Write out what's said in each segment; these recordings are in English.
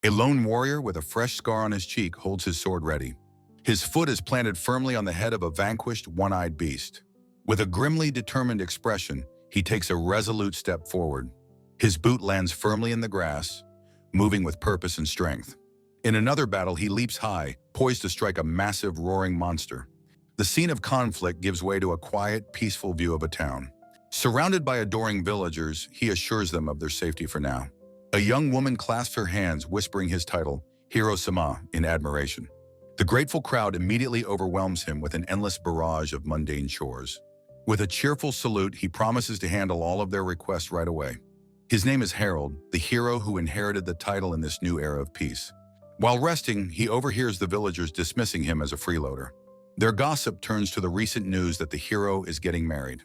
A lone warrior with a fresh scar on his cheek holds his sword ready. His foot is planted firmly on the head of a vanquished, one-eyed beast. With a grimly determined expression, he takes a resolute step forward. His boot lands firmly in the grass, moving with purpose and strength. In another battle, he leaps high, poised to strike a massive, roaring monster. The scene of conflict gives way to a quiet, peaceful view of a town. Surrounded by adoring villagers, he assures them of their safety for now. A young woman clasps her hands, whispering his title, Hiro-sama, in admiration. The grateful crowd immediately overwhelms him with an endless barrage of mundane chores. With a cheerful salute, he promises to handle all of their requests right away. His name is Harold, the hero who inherited the title in this new era of peace. While resting, he overhears the villagers dismissing him as a freeloader. Their gossip turns to the recent news that the hero is getting married.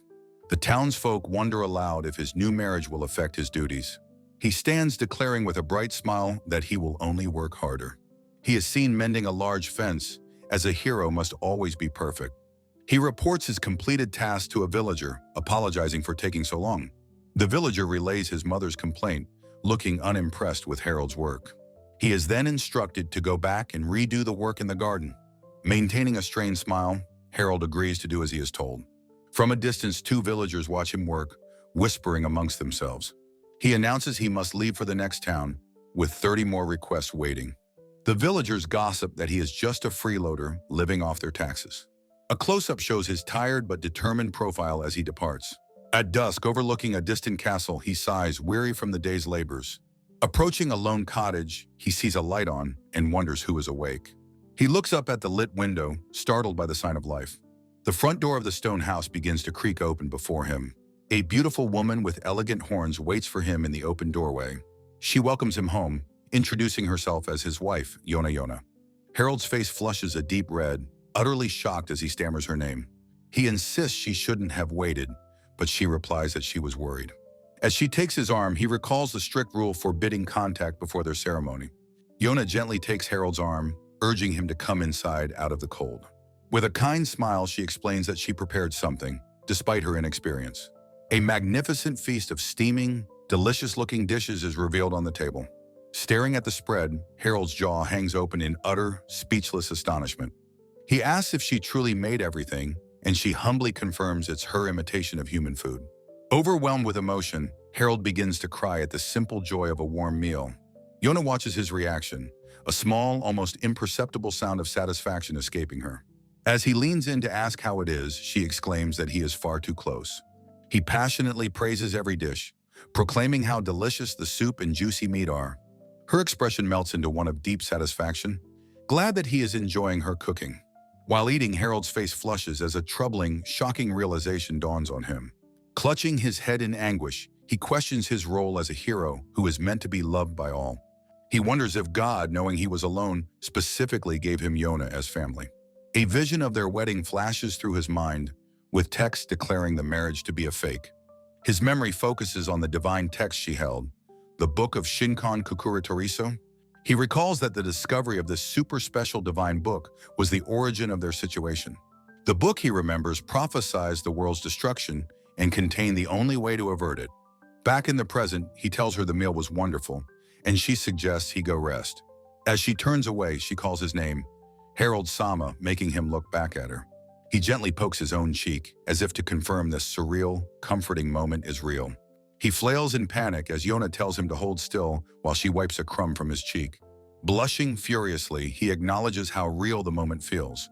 The townsfolk wonder aloud if his new marriage will affect his duties. He stands declaring with a bright smile that he will only work harder. He is seen mending a large fence, as a hero must always be perfect. He reports his completed task to a villager, apologizing for taking so long. The villager relays his mother's complaint, looking unimpressed with Harold's work. He is then instructed to go back and redo the work in the garden. Maintaining a strained smile, Harold agrees to do as he is told. From a distance, two villagers watch him work, whispering amongst themselves. He announces he must leave for the next town, with 30 more requests waiting. The villagers gossip that he is just a freeloader living off their taxes. A close-up shows his tired but determined profile as he departs. At dusk, overlooking a distant castle, he sighs, weary from the day's labors. Approaching a lone cottage, he sees a light on and wonders who is awake. He looks up at the lit window, startled by the sign of life. The front door of the stone house begins to creak open before him. A beautiful woman with elegant horns waits for him in the open doorway. She welcomes him home, introducing herself as his wife, Yona. Harold's face flushes a deep red, utterly shocked as he stammers her name. He insists she shouldn't have waited, but she replies that she was worried. As she takes his arm, he recalls the strict rule forbidding contact before their ceremony. Yona gently takes Harold's arm, urging him to come inside out of the cold. With a kind smile, she explains that she prepared something, despite her inexperience. A magnificent feast of steaming, delicious-looking dishes is revealed on the table. Staring at the spread, Harold's jaw hangs open in utter, speechless astonishment. He asks if she truly made everything, and she humbly confirms it's her imitation of human food. Overwhelmed with emotion, Harold begins to cry at the simple joy of a warm meal. Yona watches his reaction, a small, almost imperceptible sound of satisfaction escaping her. As he leans in to ask how it is, she exclaims that he is far too close. He passionately praises every dish, proclaiming how delicious the soup and juicy meat are. Her expression melts into one of deep satisfaction, glad that he is enjoying her cooking. While eating, Harold's face flushes as a troubling, shocking realization dawns on him. Clutching his head in anguish, he questions his role as a hero who is meant to be loved by all. He wonders if God, knowing he was alone, specifically gave him Yona as family. A vision of their wedding flashes through his mind, with text declaring the marriage to be a fake. His memory focuses on the divine text she held, the book of Shinkan Kukura Toriso. He recalls that the discovery of this super special divine book was the origin of their situation. The book, he remembers, prophesied the world's destruction and contained the only way to avert it. Back in the present, he tells her the meal was wonderful, and she suggests he go rest. As she turns away, she calls his name, Harold-sama, making him look back at her. He gently pokes his own cheek, as if to confirm this surreal, comforting moment is real. He flails in panic as Yona tells him to hold still while she wipes a crumb from his cheek. Blushing furiously, he acknowledges how real the moment feels,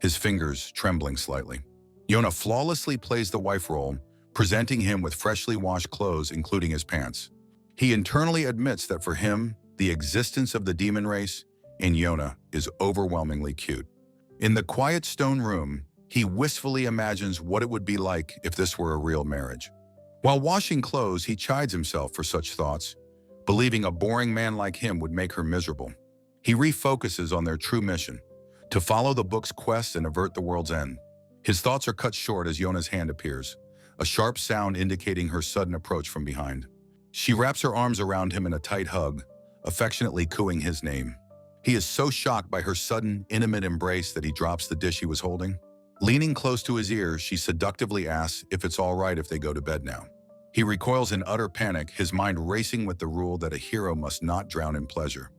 his fingers trembling slightly. Yona flawlessly plays the wife role, presenting him with freshly washed clothes, including his pants. He internally admits that for him, the existence of the demon race in Yona is overwhelmingly cute. In the quiet stone room, he wistfully imagines what it would be like if this were a real marriage. While washing clothes, he chides himself for such thoughts, believing a boring man like him would make her miserable. He refocuses on their true mission, to follow the book's quest and avert the world's end. His thoughts are cut short as Yona's hand appears, a sharp sound indicating her sudden approach from behind. She wraps her arms around him in a tight hug, affectionately cooing his name. He is so shocked by her sudden, intimate embrace that he drops the dish he was holding. Leaning close to his ear, she seductively asks if it's all right if they go to bed now. He recoils in utter panic, his mind racing with the rule that a hero must not drown in pleasure.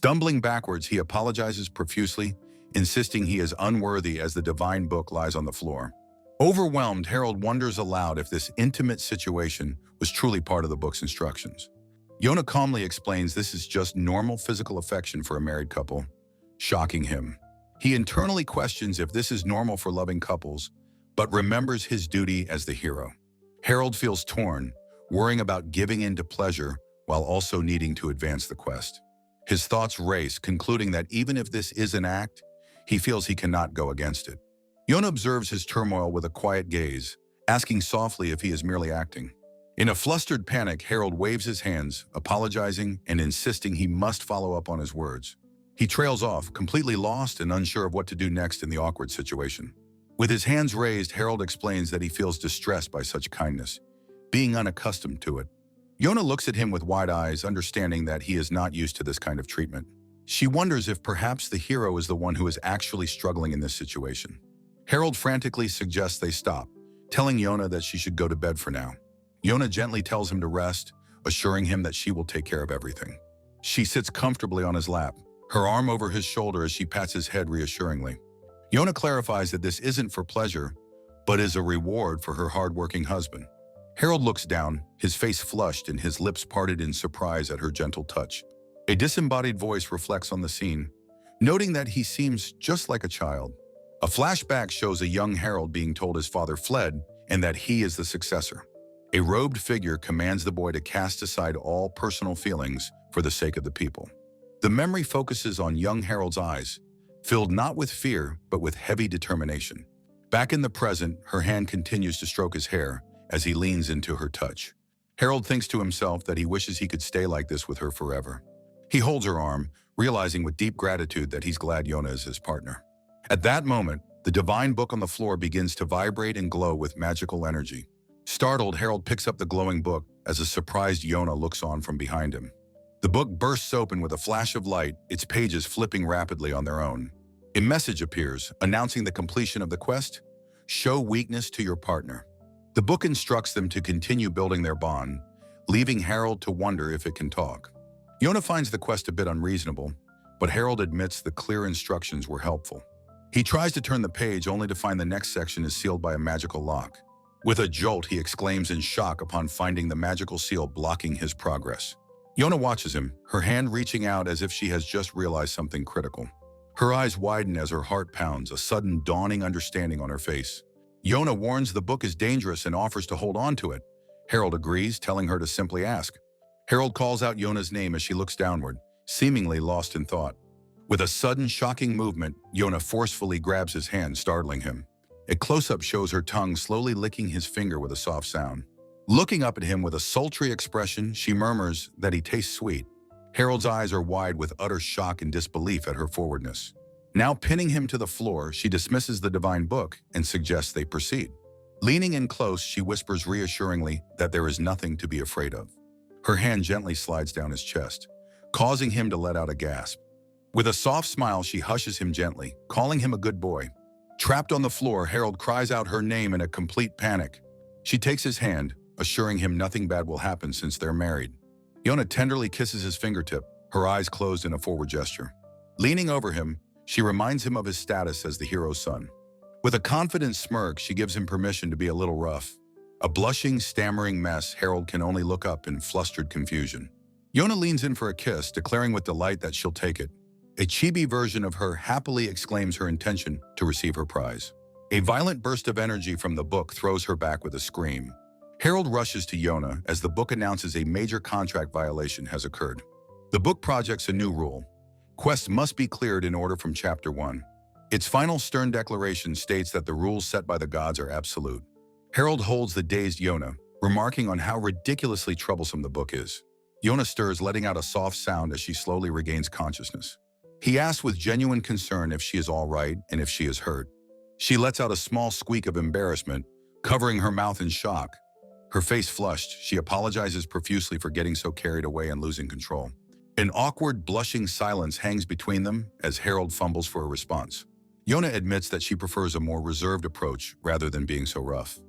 Stumbling backwards, he apologizes profusely, insisting he is unworthy as the divine book lies on the floor. Overwhelmed, Harold wonders aloud if this intimate situation was truly part of the book's instructions. Yona calmly explains this is just normal physical affection for a married couple, shocking him. He internally questions if this is normal for loving couples, but remembers his duty as the hero. Harold feels torn, worrying about giving in to pleasure while also needing to advance the quest. His thoughts race, concluding that even if this is an act, he feels he cannot go against it. Yona observes his turmoil with a quiet gaze, asking softly if he is merely acting. In a flustered panic, Harold waves his hands, apologizing and insisting he must follow up on his words. He trails off, completely lost and unsure of what to do next in the awkward situation. With his hands raised, Harold explains that he feels distressed by such kindness, being unaccustomed to it. Yona looks at him with wide eyes, understanding that he is not used to this kind of treatment. She wonders if perhaps the hero is the one who is actually struggling in this situation. Harold frantically suggests they stop, telling Yona that she should go to bed for now. Yona gently tells him to rest, assuring him that she will take care of everything. She sits comfortably on his lap, her arm over his shoulder as she pats his head reassuringly. Yona clarifies that this isn't for pleasure, but is a reward for her hard-working husband. Harold looks down, his face flushed and his lips parted in surprise at her gentle touch. A disembodied voice reflects on the scene, noting that he seems just like a child. A flashback shows a young Harold being told his father fled and that he is the successor. A robed figure commands the boy to cast aside all personal feelings for the sake of the people. The memory focuses on young Harold's eyes, filled not with fear, but with heavy determination. Back in the present, her hand continues to stroke his hair as he leans into her touch. Harold thinks to himself that he wishes he could stay like this with her forever. He holds her arm, realizing with deep gratitude that he's glad Yona is his partner. At that moment, the divine book on the floor begins to vibrate and glow with magical energy. Startled, Harold picks up the glowing book as a surprised Yona looks on from behind him. The book bursts open with a flash of light, its pages flipping rapidly on their own. A message appears, announcing the completion of the quest. Show weakness to your partner. The book instructs them to continue building their bond, leaving Harold to wonder if it can talk. Yona finds the quest a bit unreasonable, but Harold admits the clear instructions were helpful. He tries to turn the page only to find the next section is sealed by a magical lock. With a jolt, he exclaims in shock upon finding the magical seal blocking his progress. Yona watches him, her hand reaching out as if she has just realized something critical. Her eyes widen as her heart pounds, a sudden dawning understanding on her face. Yona warns the book is dangerous and offers to hold on to it. Harold agrees, telling her to simply ask. Harold calls out Yona's name as she looks downward, seemingly lost in thought. With a sudden, shocking movement, Yona forcefully grabs his hand, startling him. A close-up shows her tongue slowly licking his finger with a soft sound. Looking up at him with a sultry expression, she murmurs that he tastes sweet. Harold's eyes are wide with utter shock and disbelief at her forwardness. Now pinning him to the floor, she dismisses the divine book and suggests they proceed. Leaning in close, she whispers reassuringly that there is nothing to be afraid of. Her hand gently slides down his chest, causing him to let out a gasp. With a soft smile, she hushes him gently, calling him a good boy. Trapped on the floor, Harold cries out her name in a complete panic. She takes his hand, assuring him nothing bad will happen since they're married. Yona tenderly kisses his fingertip, her eyes closed in a forward gesture. Leaning over him, she reminds him of his status as the hero's son. With a confident smirk, she gives him permission to be a little rough. A blushing, stammering mess, Harold can only look up in flustered confusion. Yona leans in for a kiss, declaring with delight that she'll take it. A chibi version of her happily exclaims her intention to receive her prize. A violent burst of energy from the book throws her back with a scream. Harold rushes to Yona as the book announces a major contract violation has occurred. The book projects a new rule. Quests must be cleared in order from Chapter 1. Its final stern declaration states that the rules set by the gods are absolute. Harold holds the dazed Yona, remarking on how ridiculously troublesome the book is. Yona stirs, letting out a soft sound as she slowly regains consciousness. He asks with genuine concern if she is all right and if she is hurt. She lets out a small squeak of embarrassment, covering her mouth in shock. Her face flushed, she apologizes profusely for getting so carried away and losing control. An awkward, blushing silence hangs between them as Harold fumbles for a response. Yona admits that she prefers a more reserved approach rather than being so rough.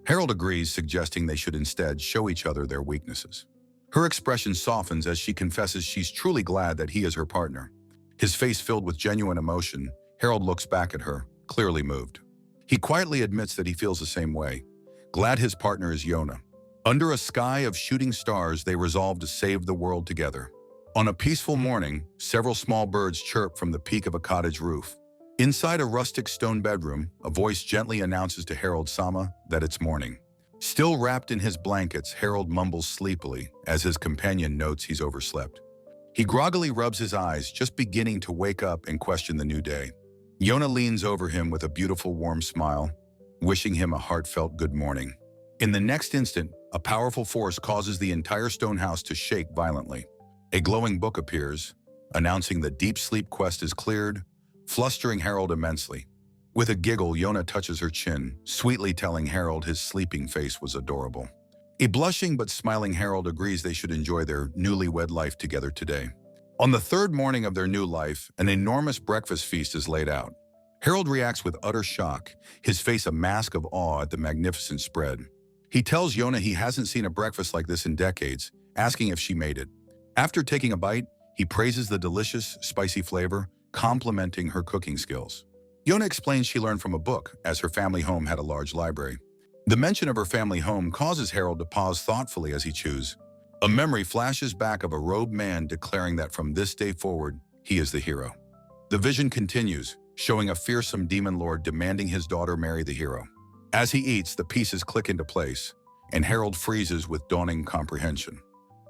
Harold agrees, suggesting they should instead show each other their weaknesses. Her expression softens as she confesses she's truly glad that he is her partner. His face filled with genuine emotion, Harold looks back at her, clearly moved. He quietly admits that he feels the same way, glad his partner is Yona. Under a sky of shooting stars, they resolve to save the world together. On a peaceful morning, several small birds chirp from the peak of a cottage roof. Inside a rustic stone bedroom, a voice gently announces to Harold Sama that it's morning. Still wrapped in his blankets, Harold mumbles sleepily as his companion notes he's overslept. He groggily rubs his eyes, just beginning to wake up and question the new day. Yona leans over him with a beautiful warm smile, wishing him a heartfelt good morning. In the next instant, a powerful force causes the entire stone house to shake violently. A glowing book appears, announcing the deep sleep quest is cleared, flustering Harold immensely. With a giggle, Yona touches her chin, sweetly telling Harold his sleeping face was adorable. A blushing but smiling Harold agrees they should enjoy their newlywed life together today. On the third morning of their new life, an enormous breakfast feast is laid out. Harold reacts with utter shock, his face a mask of awe at the magnificent spread. He tells Yona he hasn't seen a breakfast like this in decades, asking if she made it. After taking a bite, he praises the delicious, spicy flavor, complimenting her cooking skills. Yona explains she learned from a book, as her family home had a large library. The mention of her family home causes Harold to pause thoughtfully as he chews. A memory flashes back of a robed man declaring that from this day forward, he is the hero. The vision continues, showing a fearsome demon lord demanding his daughter marry the hero. As he eats, the pieces click into place, and Harold freezes with dawning comprehension.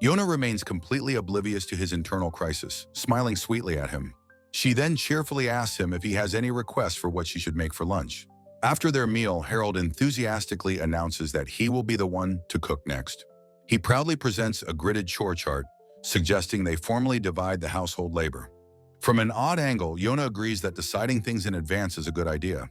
Yona remains completely oblivious to his internal crisis, smiling sweetly at him. She then cheerfully asks him if he has any requests for what she should make for lunch. After their meal, Harold enthusiastically announces that he will be the one to cook next. He proudly presents a gridded chore chart, suggesting they formally divide the household labor. From an odd angle, Yona agrees that deciding things in advance is a good idea.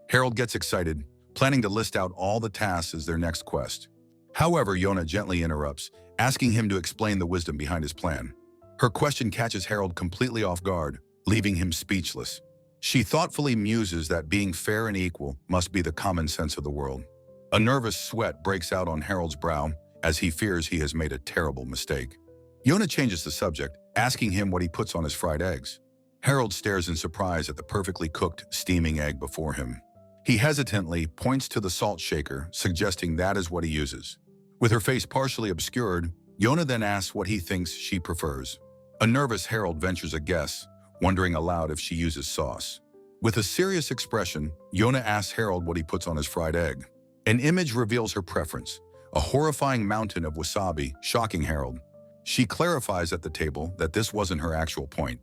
Harold gets excited, planning to list out all the tasks as their next quest. However, Yona gently interrupts, asking him to explain the wisdom behind his plan. Her question catches Harold completely off guard, leaving him speechless. She thoughtfully muses that being fair and equal must be the common sense of the world. A nervous sweat breaks out on Harold's brow as he fears he has made a terrible mistake. Yona changes the subject, asking him what he puts on his fried eggs. Harold stares in surprise at the perfectly cooked, steaming egg before him. He hesitantly points to the salt shaker, suggesting that is what he uses. With her face partially obscured, Yona then asks what he thinks she prefers. A nervous Harold ventures a guess, wondering aloud if she uses sauce. With a serious expression, Yona asks Harold what he puts on his fried egg. An image reveals her preference, a horrifying mountain of wasabi, shocking Harold. She clarifies at the table that this wasn't her actual point.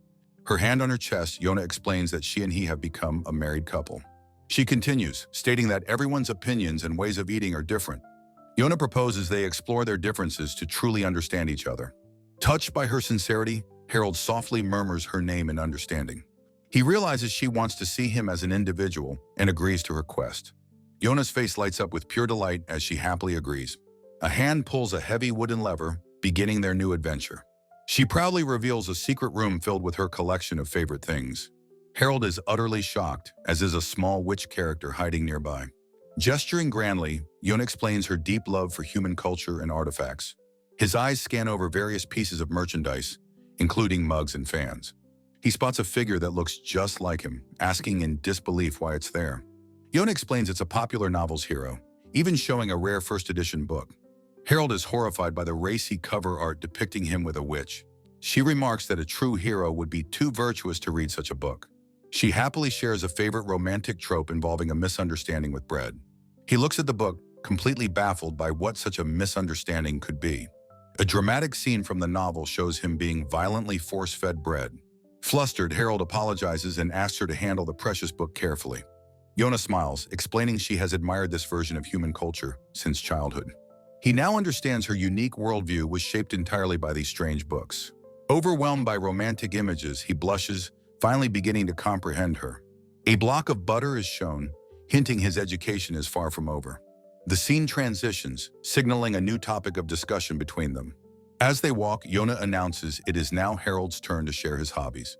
Her hand on her chest, Yona explains that she and he have become a married couple. She continues, stating that everyone's opinions and ways of eating are different. Yona proposes they explore their differences to truly understand each other. Touched by her sincerity, Harold softly murmurs her name in understanding. He realizes she wants to see him as an individual and agrees to her quest. Yona's face lights up with pure delight as she happily agrees. A hand pulls a heavy wooden lever, beginning their new adventure. She proudly reveals a secret room filled with her collection of favorite things. Harold is utterly shocked, as is a small witch character hiding nearby. Gesturing grandly, Yona explains her deep love for human culture and artifacts. His eyes scan over various pieces of merchandise, including mugs and fans. He spots a figure that looks just like him, asking in disbelief why it's there. Yona explains it's a popular novel's hero, even showing a rare first edition book. Harold is horrified by the racy cover art depicting him with a witch. She remarks that a true hero would be too virtuous to read such a book. She happily shares a favorite romantic trope involving a misunderstanding with bread. He looks at the book, completely baffled by what such a misunderstanding could be. A dramatic scene from the novel shows him being violently force-fed bread. Flustered, Harold apologizes and asks her to handle the precious book carefully. Yona smiles, explaining she has admired this version of human culture since childhood. He now understands her unique worldview was shaped entirely by these strange books. Overwhelmed by romantic images, he blushes, finally beginning to comprehend her. A block of butter is shown, hinting his education is far from over. The scene transitions, signaling a new topic of discussion between them. As they walk, Yona announces it is now Harold's turn to share his hobbies.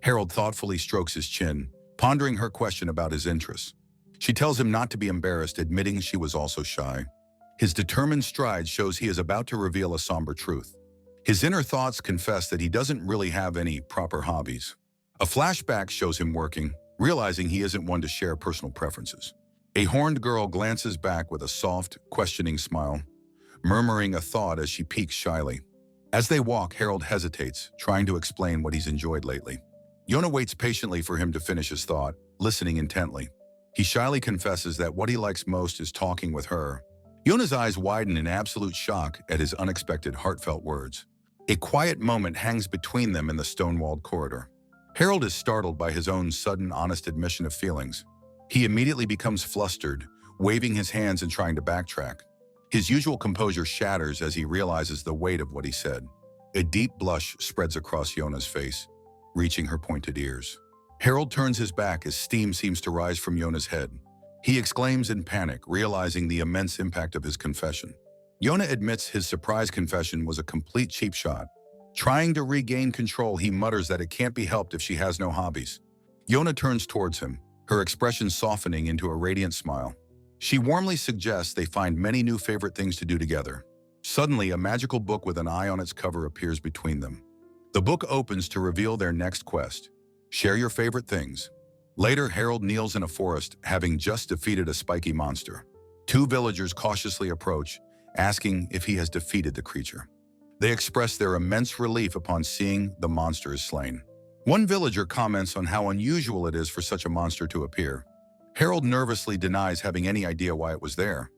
Harold thoughtfully strokes his chin, pondering her question about his interests. She tells him not to be embarrassed, admitting she was also shy. His determined stride shows he is about to reveal a somber truth. His inner thoughts confess that he doesn't really have any proper hobbies. A flashback shows him working, realizing he isn't one to share personal preferences. A horned girl glances back with a soft, questioning smile, murmuring a thought as she peeks shyly. As they walk, Harold hesitates, trying to explain what he's enjoyed lately. Yona waits patiently for him to finish his thought, listening intently. He shyly confesses that what he likes most is talking with her. Yona's eyes widen in absolute shock at his unexpected, heartfelt words. A quiet moment hangs between them in the stone-walled corridor. Harold is startled by his own sudden, honest admission of feelings. He immediately becomes flustered, waving his hands and trying to backtrack. His usual composure shatters as he realizes the weight of what he said. A deep blush spreads across Yona's face, reaching her pointed ears. Harold turns his back as steam seems to rise from Yona's head. He exclaims in panic, realizing the immense impact of his confession. Yona admits his surprise confession was a complete cheap shot. Trying to regain control, he mutters that it can't be helped if she has no hobbies. Yona turns towards him, her expression softening into a radiant smile. She warmly suggests they find many new favorite things to do together. Suddenly, a magical book with an eye on its cover appears between them. The book opens to reveal their next quest. Share your favorite things. Later, Harold kneels in a forest, having just defeated a spiky monster. Two villagers cautiously approach, asking if he has defeated the creature. They express their immense relief upon seeing the monster is slain. One villager comments on how unusual it is for such a monster to appear. Harold nervously denies having any idea why it was there.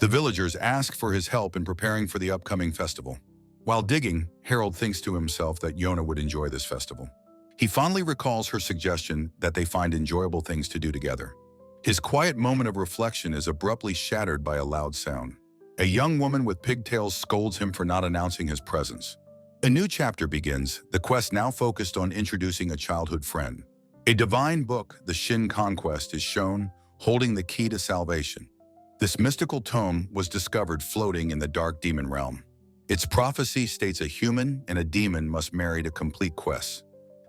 The villagers ask for his help in preparing for the upcoming festival. While digging, Harold thinks to himself that Yona would enjoy this festival. He fondly recalls her suggestion that they find enjoyable things to do together. His quiet moment of reflection is abruptly shattered by a loud sound. A young woman with pigtails scolds him for not announcing his presence. A new chapter begins, the quest now focused on introducing a childhood friend. A divine book, the Shin Conquest, is shown, holding the key to salvation. This mystical tome was discovered floating in the dark demon realm. Its prophecy states a human and a demon must marry to complete quests.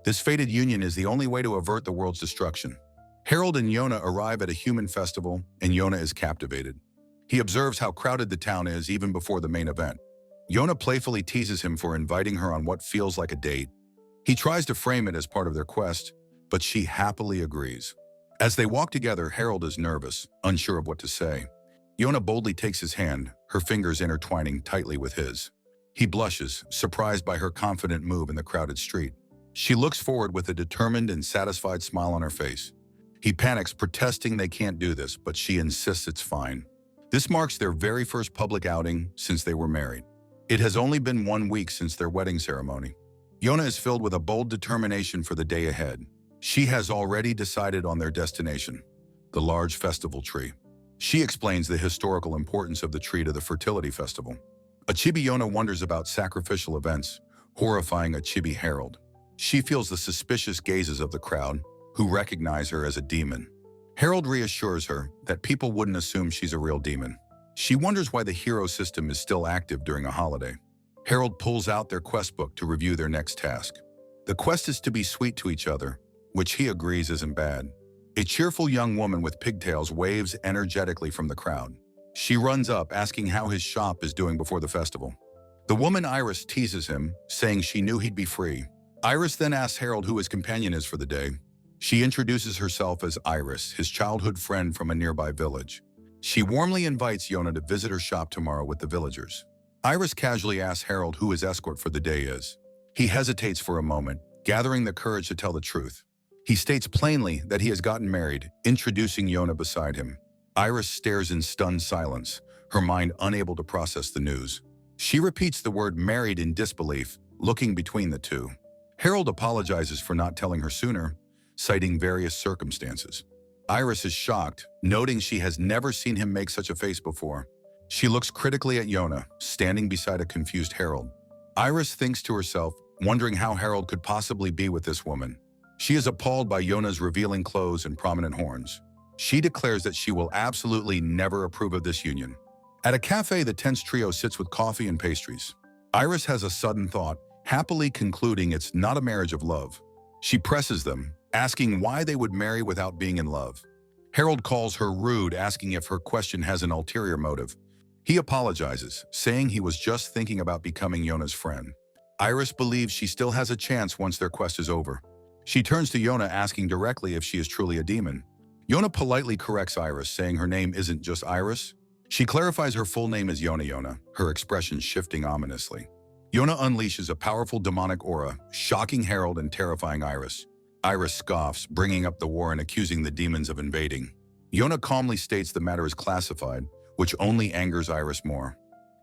This fated union is the only way to avert the world's destruction. Harold and Yona arrive at a human festival, and Yona is captivated. He observes how crowded the town is even before the main event. Yona playfully teases him for inviting her on what feels like a date. He tries to frame it as part of their quest, but she happily agrees. As they walk together, Harold is nervous, unsure of what to say. Yona boldly takes his hand, her fingers intertwining tightly with his. He blushes, surprised by her confident move in the crowded street. She looks forward with a determined and satisfied smile on her face. He panics, protesting they can't do this, but she insists it's fine. This marks their very first public outing since they were married. It has only been 1 week since their wedding ceremony. Yona is filled with a bold determination for the day ahead. She has already decided on their destination, the large festival tree. She explains the historical importance of the tree to the fertility festival. A chibi Yona wonders about sacrificial events, horrifying a chibi Harold. She feels the suspicious gazes of the crowd, who recognize her as a demon. Harold reassures her that people wouldn't assume she's a real demon. She wonders why the hero system is still active during a holiday. Harold pulls out their quest book to review their next task. The quest is to be sweet to each other, which he agrees isn't bad. A cheerful young woman with pigtails waves energetically from the crowd. She runs up, asking how his shop is doing before the festival. The woman Iris teases him, saying she knew he'd be free. Iris then asks Harold who his companion is for the day. She introduces herself as Iris, his childhood friend from a nearby village. She warmly invites Yona to visit her shop tomorrow with the villagers. Iris casually asks Harold who his escort for the day is. He hesitates for a moment, gathering the courage to tell the truth. He states plainly that he has gotten married, introducing Yona beside him. Iris stares in stunned silence, her mind unable to process the news. She repeats the word married in disbelief, looking between the two. Harold apologizes for not telling her sooner, citing various circumstances. Iris is shocked, noting she has never seen him make such a face before. She looks critically at Yona, standing beside a confused Harold. Iris thinks to herself, wondering how Harold could possibly be with this woman. She is appalled by Yona's revealing clothes and prominent horns. She declares that she will absolutely never approve of this union. At a cafe, the tense trio sits with coffee and pastries. Iris has a sudden thought, happily concluding it's not a marriage of love. She presses them, asking why they would marry without being in love. Harold calls her rude, asking if her question has an ulterior motive. He apologizes, saying he was just thinking about becoming Yona's friend. Iris believes she still has a chance once their quest is over. She turns to Yona asking directly if she is truly a demon. Yona politely corrects Iris, saying her name isn't just Iris. She clarifies her full name is Yona, her expression shifting ominously. Yona unleashes a powerful demonic aura, shocking Harold and terrifying Iris. Iris scoffs, bringing up the war and accusing the demons of invading. Yona calmly states the matter is classified, which only angers Iris more.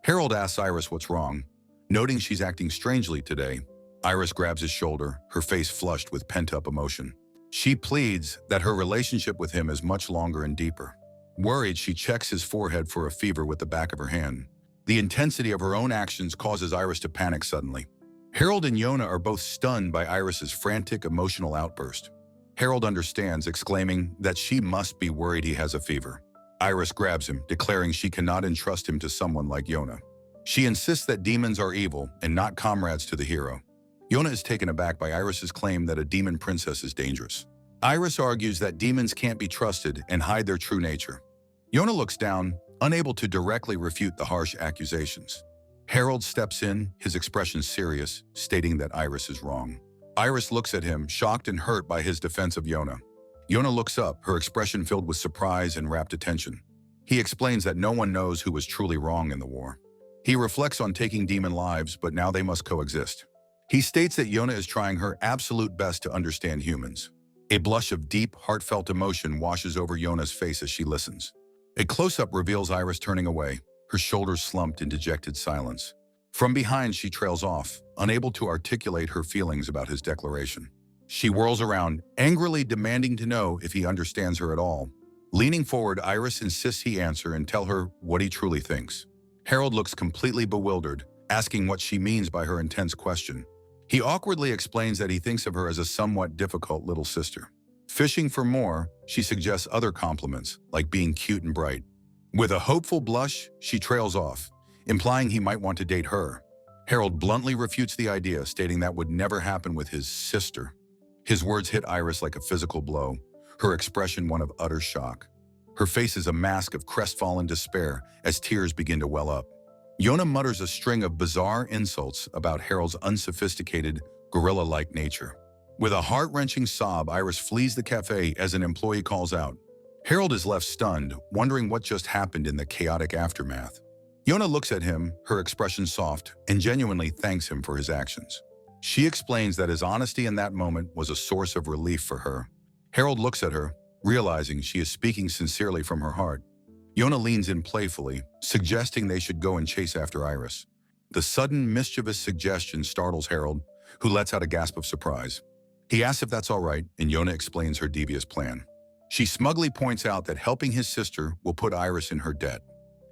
Harold asks Iris what's wrong. Noting she's acting strangely today, Iris grabs his shoulder, her face flushed with pent-up emotion. She pleads that her relationship with him is much longer and deeper. Worried, she checks his forehead for a fever with the back of her hand. The intensity of her own actions causes Iris to panic suddenly. Harold and Yona are both stunned by Iris's frantic emotional outburst. Harold understands, exclaiming that she must be worried he has a fever. Iris grabs him, declaring she cannot entrust him to someone like Yona. She insists that demons are evil and not comrades to the hero. Yona is taken aback by Iris's claim that a demon princess is dangerous. Iris argues that demons can't be trusted and hide their true nature. Yona looks down, unable to directly refute the harsh accusations. Harold steps in, his expression serious, stating that Iris is wrong. Iris looks at him, shocked and hurt by his defense of Yona. Yona looks up, her expression filled with surprise and rapt attention. He explains that no one knows who was truly wrong in the war. He reflects on taking demon lives, but now they must coexist. He states that Yona is trying her absolute best to understand humans. A blush of deep, heartfelt emotion washes over Yona's face as she listens. A close-up reveals Iris turning away, her shoulders slumped in dejected silence. From behind, she trails off, unable to articulate her feelings about his declaration. She whirls around, angrily demanding to know if he understands her at all. Leaning forward, Iris insists he answer and tell her what he truly thinks. Harold looks completely bewildered, asking what she means by her intense question. He awkwardly explains that he thinks of her as a somewhat difficult little sister. Fishing for more, she suggests other compliments, like being cute and bright. With a hopeful blush, she trails off, implying he might want to date her. Harold bluntly refutes the idea, stating that would never happen with his sister. His words hit Iris like a physical blow, her expression one of utter shock. Her face is a mask of crestfallen despair as tears begin to well up. Yona mutters a string of bizarre insults about Harold's unsophisticated, gorilla-like nature. With a heart-wrenching sob, Iris flees the cafe as an employee calls out. Harold is left stunned, wondering what just happened in the chaotic aftermath. Yona looks at him, her expression soft, and genuinely thanks him for his actions. She explains that his honesty in that moment was a source of relief for her. Harold looks at her, realizing she is speaking sincerely from her heart. Yona leans in playfully, suggesting they should go and chase after Iris. The sudden, mischievous suggestion startles Harold, who lets out a gasp of surprise. He asks if that's all right, and Yona explains her devious plan. She smugly points out that helping his sister will put Iris in her debt.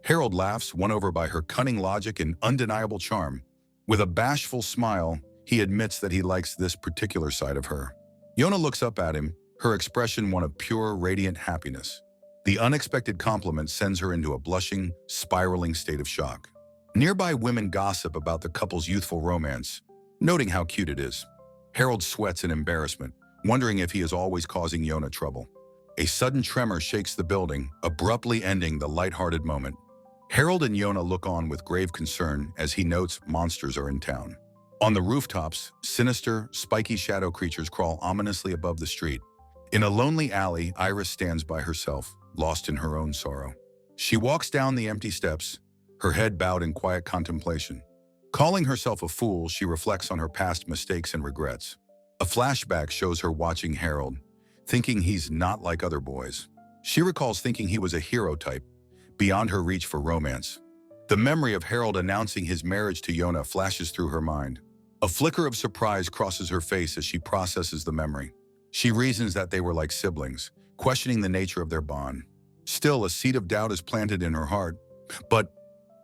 Harold laughs, won over by her cunning logic and undeniable charm. With a bashful smile, he admits that he likes this particular side of her. Yona looks up at him, her expression one of pure, radiant happiness. The unexpected compliment sends her into a blushing, spiraling state of shock. Nearby women gossip about the couple's youthful romance, noting how cute it is. Harold sweats in embarrassment, wondering if he is always causing Yona trouble. A sudden tremor shakes the building, abruptly ending the lighthearted moment. Harold and Yona look on with grave concern as he notes monsters are in town. On the rooftops, sinister, spiky shadow creatures crawl ominously above the street. In a lonely alley, Iris stands by herself, lost in her own sorrow. She walks down the empty steps, her head bowed in quiet contemplation. Calling herself a fool, she reflects on her past mistakes and regrets. A flashback shows her watching Harold, thinking he's not like other boys. She recalls thinking he was a hero type, beyond her reach for romance. The memory of Harold announcing his marriage to Yona flashes through her mind. A flicker of surprise crosses her face as she processes the memory. She reasons that they were like siblings, questioning the nature of their bond. Still, a seed of doubt is planted in her heart, but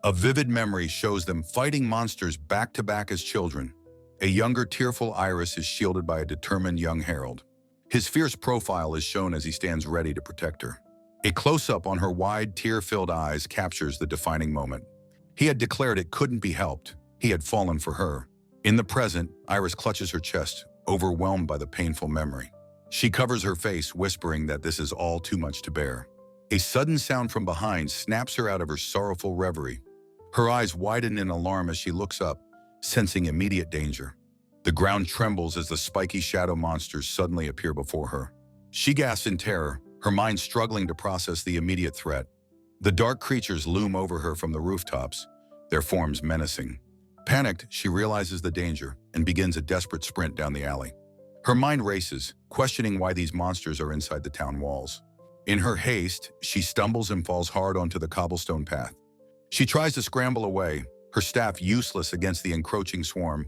a vivid memory shows them fighting monsters back-to-back as children. A younger, tearful Iris is shielded by a determined young Harold. His fierce profile is shown as he stands ready to protect her. A close-up on her wide, tear-filled eyes captures the defining moment. He had declared it couldn't be helped. He had fallen for her. In the present, Iris clutches her chest, overwhelmed by the painful memory. She covers her face, whispering that this is all too much to bear. A sudden sound from behind snaps her out of her sorrowful reverie. Her eyes widen in alarm as she looks up, sensing immediate danger. The ground trembles as the spiky shadow monsters suddenly appear before her. She gasps in terror, her mind struggling to process the immediate threat. The dark creatures loom over her from the rooftops, their forms menacing. Panicked, she realizes the danger and begins a desperate sprint down the alley. Her mind races, questioning why these monsters are inside the town walls. In her haste, she stumbles and falls hard onto the cobblestone path. She tries to scramble away, her staff useless against the encroaching swarm.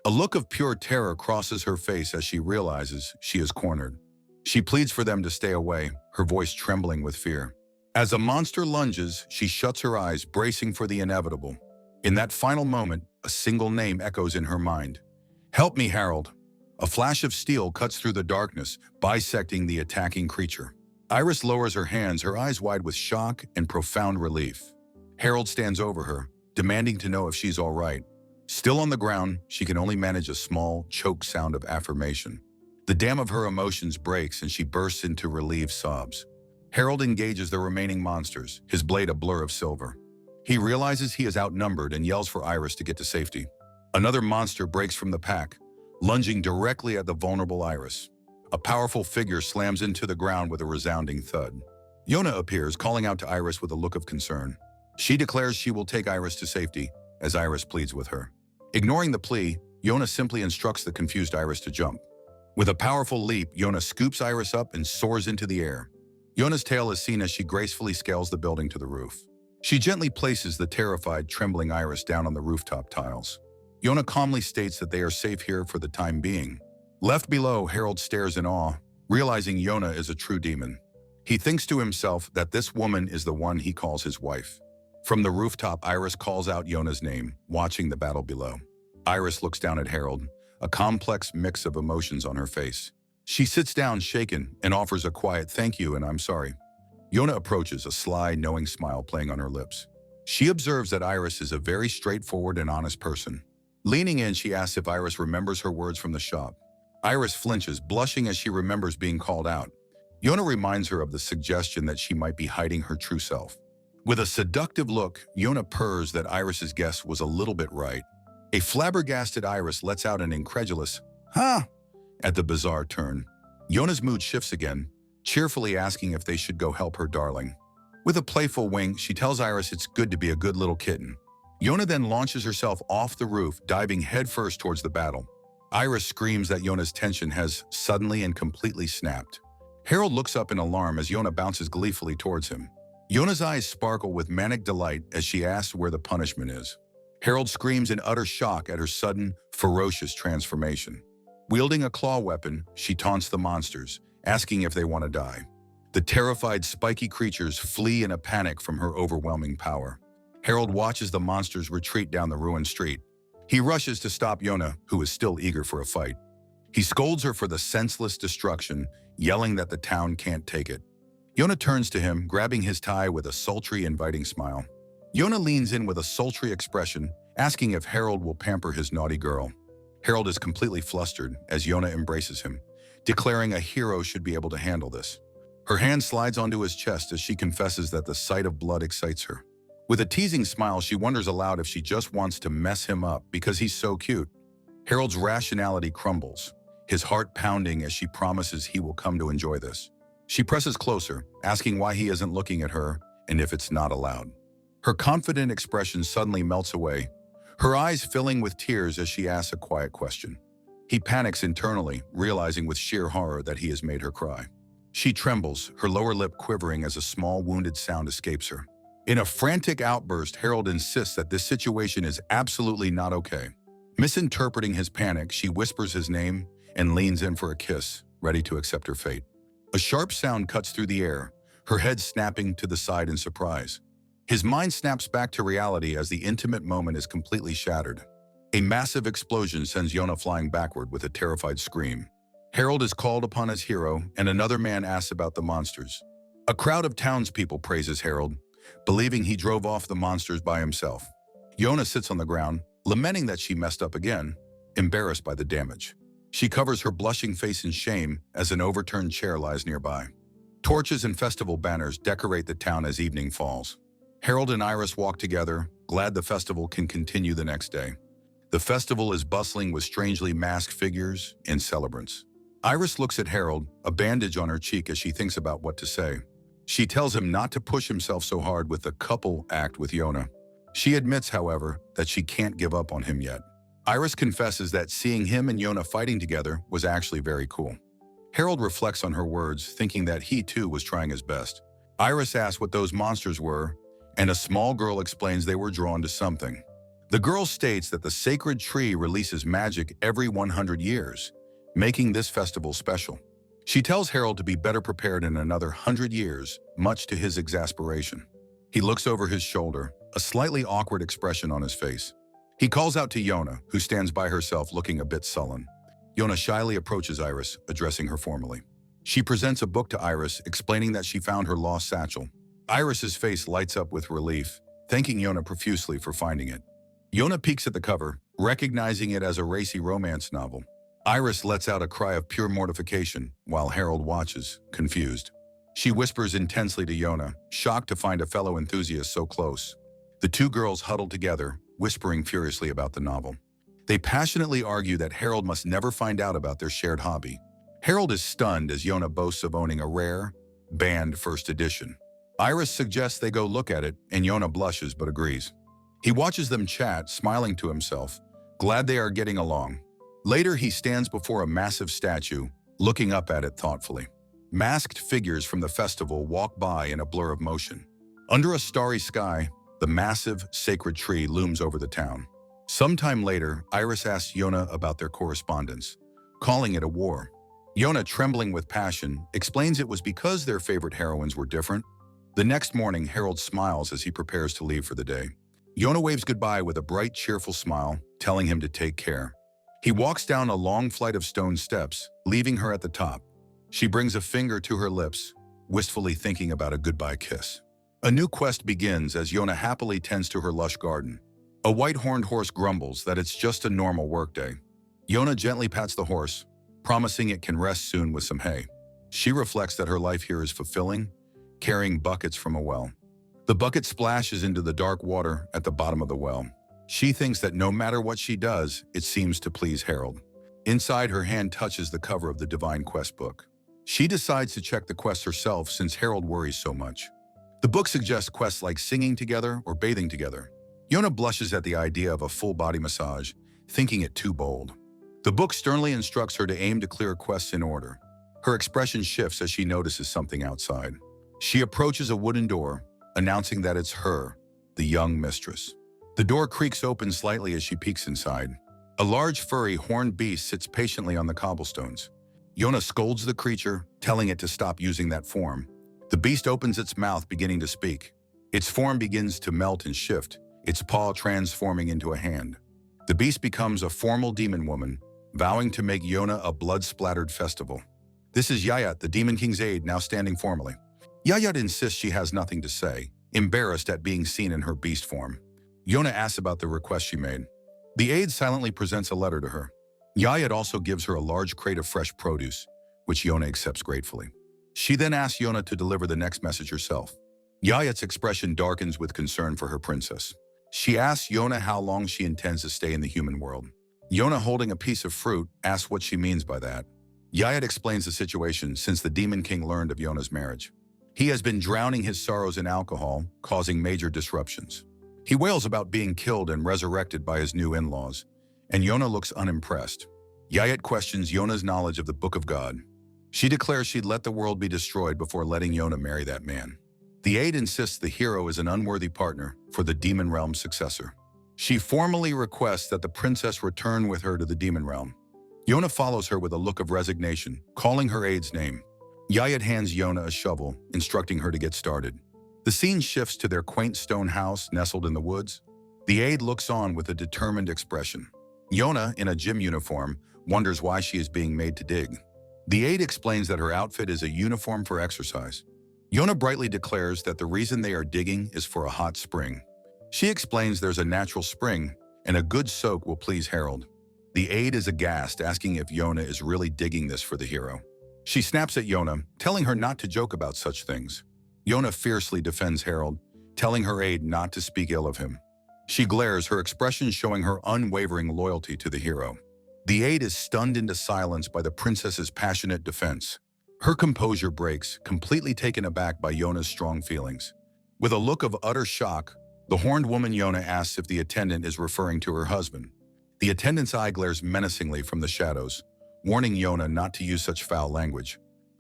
A look of pure terror crosses her face as she realizes she is cornered. She pleads for them to stay away, her voice trembling with fear. As a monster lunges, she shuts her eyes, bracing for the inevitable. In that final moment, a single name echoes in her mind. "Help me, Harold." A flash of steel cuts through the darkness, bisecting the attacking creature. Iris lowers her hands, her eyes wide with shock and profound relief. Harold stands over her, demanding to know if she's all right. Still on the ground, she can only manage a small, choked sound of affirmation. The dam of her emotions breaks and she bursts into relieved sobs. Harold engages the remaining monsters, his blade a blur of silver. He realizes he is outnumbered and yells for Iris to get to safety. Another monster breaks from the pack, lunging directly at the vulnerable Iris. A powerful figure slams into the ground with a resounding thud. Yona appears, calling out to Iris with a look of concern. She declares she will take Iris to safety, as Iris pleads with her. Ignoring the plea, Yona simply instructs the confused Iris to jump. With a powerful leap, Yona scoops Iris up and soars into the air. Yona's tail is seen as she gracefully scales the building to the roof. She gently places the terrified, trembling Iris down on the rooftop tiles. Yona calmly states that they are safe here for the time being. Left below, Harold stares in awe, realizing Yona is a true demon. He thinks to himself that this woman is the one he calls his wife. From the rooftop, Iris calls out Yona's name, watching the battle below. Iris looks down at Harold, a complex mix of emotions on her face. She sits down shaken and offers a quiet "thank you and I'm sorry." Yona approaches, a sly, knowing smile playing on her lips. She observes that Iris is a very straightforward and honest person. Leaning in, she asks if Iris remembers her words from the shop. Iris flinches, blushing as she remembers being called out. Yona reminds her of the suggestion that she might be hiding her true self. With a seductive look, Yona purrs that Iris's guess was a little bit right. A flabbergasted Iris lets out an incredulous, "Huh?" at the bizarre turn. Yona's mood shifts again, cheerfully asking if they should go help her darling. With a playful wink, she tells Iris it's good to be a good little kitten. Yona then launches herself off the roof, diving headfirst towards the battle. Iris screams that Yona's tension has suddenly and completely snapped. Harold looks up in alarm as Yona bounces gleefully towards him. Yona's eyes sparkle with manic delight as she asks where the punishment is. Harold screams in utter shock at her sudden, ferocious transformation. Wielding a claw weapon, she taunts the monsters, asking if they want to die. The terrified, spiky creatures flee in a panic from her overwhelming power. Harold watches the monsters retreat down the ruined street. He rushes to stop Yona, who is still eager for a fight. He scolds her for the senseless destruction, yelling that the town can't take it. Yona turns to him, grabbing his tie with a sultry, inviting smile. Yona leans in with a sultry expression, asking if Harold will pamper his naughty girl. Harold is completely flustered as Yona embraces him, declaring a hero should be able to handle this. Her hand slides onto his chest as she confesses that the sight of blood excites her. With a teasing smile, she wonders aloud if she just wants to mess him up because he's so cute. Harold's rationality crumbles, his heart pounding as she promises he will come to enjoy this. She presses closer, asking why he isn't looking at her and if it's not allowed. Her confident expression suddenly melts away, her eyes filling with tears as she asks a quiet question. He panics internally, realizing with sheer horror that he has made her cry. She trembles, her lower lip quivering as a small wounded sound escapes her. In a frantic outburst, Harold insists that this situation is absolutely not okay. Misinterpreting his panic, she whispers his name and leans in for a kiss, ready to accept her fate. A sharp sound cuts through the air, her head snapping to the side in surprise. His mind snaps back to reality as the intimate moment is completely shattered. A massive explosion sends Yona flying backward with a terrified scream. Harold is called upon as hero, and another man asks about the monsters. A crowd of townspeople praises Harold, believing he drove off the monsters by himself. Yona sits on the ground, lamenting that she messed up again, embarrassed by the damage. She covers her blushing face in shame as an overturned chair lies nearby. Torches and festival banners decorate the town as evening falls. Harold and Iris walk together, glad the festival can continue the next day. The festival is bustling with strangely masked figures and celebrants. Iris looks at Harold, a bandage on her cheek as she thinks about what to say. She tells him not to push himself so hard with the couple act with Yona. She admits, however, that she can't give up on him yet. Iris confesses that seeing him and Yona fighting together was actually very cool. Harold reflects on her words, thinking that he too was trying his best. Iris asks what those monsters were, and a small girl explains they were drawn to something. The girl states that the sacred tree releases magic every 100 years, making this festival special. She tells Harold to be better prepared in another 100 years, much to his exasperation. He looks over his shoulder, a slightly awkward expression on his face. He calls out to Yona, who stands by herself looking a bit sullen. Yona shyly approaches Iris, addressing her formally. She presents a book to Iris, explaining that she found her lost satchel. Iris's face lights up with relief, thanking Yona profusely for finding it. Yona peeks at the cover, recognizing it as a racy romance novel. Iris lets out a cry of pure mortification, while Harold watches, confused. She whispers intensely to Yona, shocked to find a fellow enthusiast so close. The two girls huddle together, whispering furiously about the novel. They passionately argue that Harold must never find out about their shared hobby. Harold is stunned as Yona boasts of owning a rare, banned first edition. Iris suggests they go look at it, and Yona blushes but agrees. He watches them chat, smiling to himself, glad they are getting along. Later, he stands before a massive statue, looking up at it thoughtfully. Masked figures from the festival walk by in a blur of motion. Under a starry sky, the massive, sacred tree looms over the town. Sometime later, Iris asks Yona about their correspondence, calling it a war. Yona, trembling with passion, explains it was because their favorite heroines were different. The next morning, Harold smiles as he prepares to leave for the day. Yona waves goodbye with a bright, cheerful smile, telling him to take care. He walks down a long flight of stone steps, leaving her at the top. She brings a finger to her lips, wistfully thinking about a goodbye kiss. A new quest begins as Yona happily tends to her lush garden. A white-horned horse grumbles that it's just a normal workday. Yona gently pats the horse, promising it can rest soon with some hay. She reflects that her life here is fulfilling, carrying buckets from a well. The bucket splashes into the dark water at the bottom of the well. She thinks that no matter what she does, it seems to please Harold. Inside, her hand touches the cover of the Divine Quest book. She decides to check the quest herself since Harold worries so much. The book suggests quests like singing together or bathing together. Yona blushes at the idea of a full-body massage, thinking it too bold. The book sternly instructs her to aim to clear quests in order. Her expression shifts as she notices something outside. She approaches a wooden door, announcing that it's her, the young mistress. The door creaks open slightly as she peeks inside. A large furry horned beast sits patiently on the cobblestones. Yona scolds the creature, telling it to stop using that form. The beast opens its mouth, beginning to speak. Its form begins to melt and shift, its paw transforming into a hand. The beast becomes a formal demon woman, vowing to make Yona a blood-splattered festival. This is Yayat, the Demon King's aide, now standing formally. Yayat insists she has nothing to say, embarrassed at being seen in her beast form. Yona asks about the request she made. The aide silently presents a letter to her. Yayat also gives her a large crate of fresh produce, which Yona accepts gratefully. She then asks Yona to deliver the next message herself. Yayat's expression darkens with concern for her princess. She asks Yona how long she intends to stay in the human world. Yona, holding a piece of fruit, asks what she means by that. Yayat explains the situation since the Demon King learned of Yona's marriage. He has been drowning his sorrows in alcohol, causing major disruptions. He wails about being killed and resurrected by his new in-laws, and Yona looks unimpressed. Yayat questions Yona's knowledge of the Book of God. She declares she'd let the world be destroyed before letting Yona marry that man. The aide insists the hero is an unworthy partner for the demon realm's successor. She formally requests that the princess return with her to the demon realm. Yona follows her with a look of resignation, calling her aide's name. Yayat hands Yona a shovel, instructing her to get started. The scene shifts to their quaint stone house nestled in the woods. The aide looks on with a determined expression. Yona, in a gym uniform, wonders why she is being made to dig. The aide explains that her outfit is a uniform for exercise. Yona brightly declares that the reason they are digging is for a hot spring. She explains there's a natural spring, and a good soak will please Harold. The aide is aghast, asking if Yona is really digging this for the hero. She snaps at Yona, telling her not to joke about such things. Yona fiercely defends Harold, telling her aide not to speak ill of him. She glares, her expression showing her unwavering loyalty to the hero. The aide is stunned into silence by the princess's passionate defense. Her composure breaks, completely taken aback by Yona's strong feelings. With a look of utter shock, the horned woman Yona asks if the attendant is referring to her husband. The attendant's eye glares menacingly from the shadows, warning Yona not to use such foul language.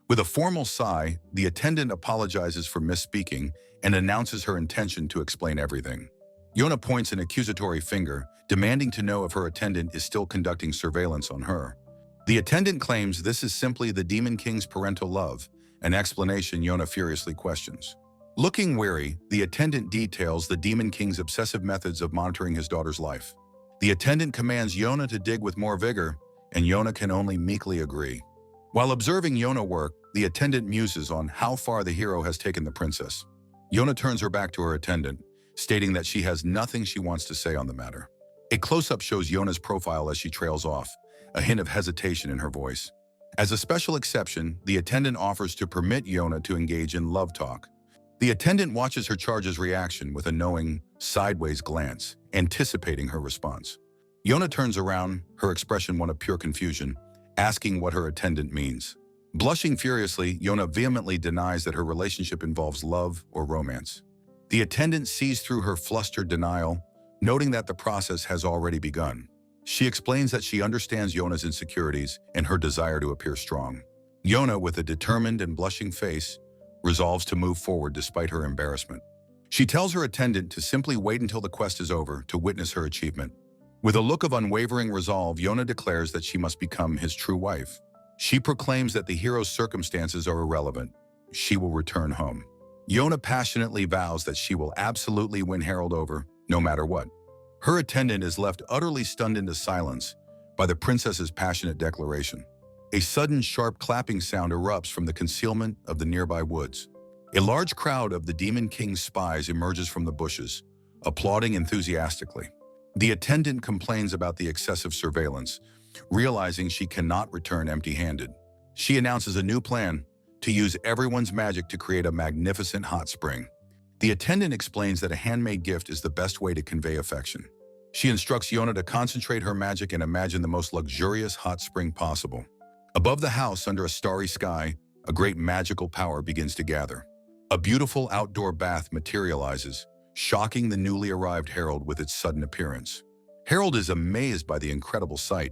With a formal sigh, the attendant apologizes for misspeaking and announces her intention to explain everything. Yona points an accusatory finger, demanding to know if her attendant is still conducting surveillance on her. The attendant claims this is simply the Demon King's parental love, an explanation Yona furiously questions. Looking weary, the attendant details the Demon King's obsessive methods of monitoring his daughter's life. The attendant commands Yona to dig with more vigor, and Yona can only meekly agree. While observing Yona work, the attendant muses on how far the hero has taken the princess. Yona turns her back to her attendant, stating that she has nothing she wants to say on the matter. A close-up shows Yona's profile as she trails off, a hint of hesitation in her voice. As a special exception, the attendant offers to permit Yona to engage in love talk. The attendant watches her charge's reaction with a knowing, sideways glance, anticipating her response. Yona turns around, her expression one of pure confusion, asking what her attendant means. Blushing furiously, Yona vehemently denies that her relationship involves love or romance. The attendant sees through her flustered denial, noting that the process has already begun. She explains that she understands Yona's insecurities and her desire to appear strong. Yona, with a determined and blushing face, resolves to move forward despite her embarrassment. She tells her attendant to simply wait until the quest is over to witness her achievement. With a look of unwavering resolve, Yona declares that she must become his true wife. She proclaims that the hero's circumstances are irrelevant. She will return home. Yona passionately vows that she will absolutely win Harold over, no matter what. Her attendant is left utterly stunned into silence by the princess's passionate declaration. A sudden sharp clapping sound erupts from the concealment of the nearby woods. A large crowd of the Demon King's spies emerges from the bushes, applauding enthusiastically. The attendant complains about the excessive surveillance, realizing she cannot return empty-handed. She announces a new plan to use everyone's magic to create a magnificent hot spring. The attendant explains that a handmade gift is the best way to convey affection. She instructs Yona to concentrate her magic and imagine the most luxurious hot spring possible. Above the house, under a starry sky, a great magical power begins to gather. A beautiful outdoor bath materializes, shocking the newly arrived Harold with its sudden appearance. Harold is amazed by the incredible sight,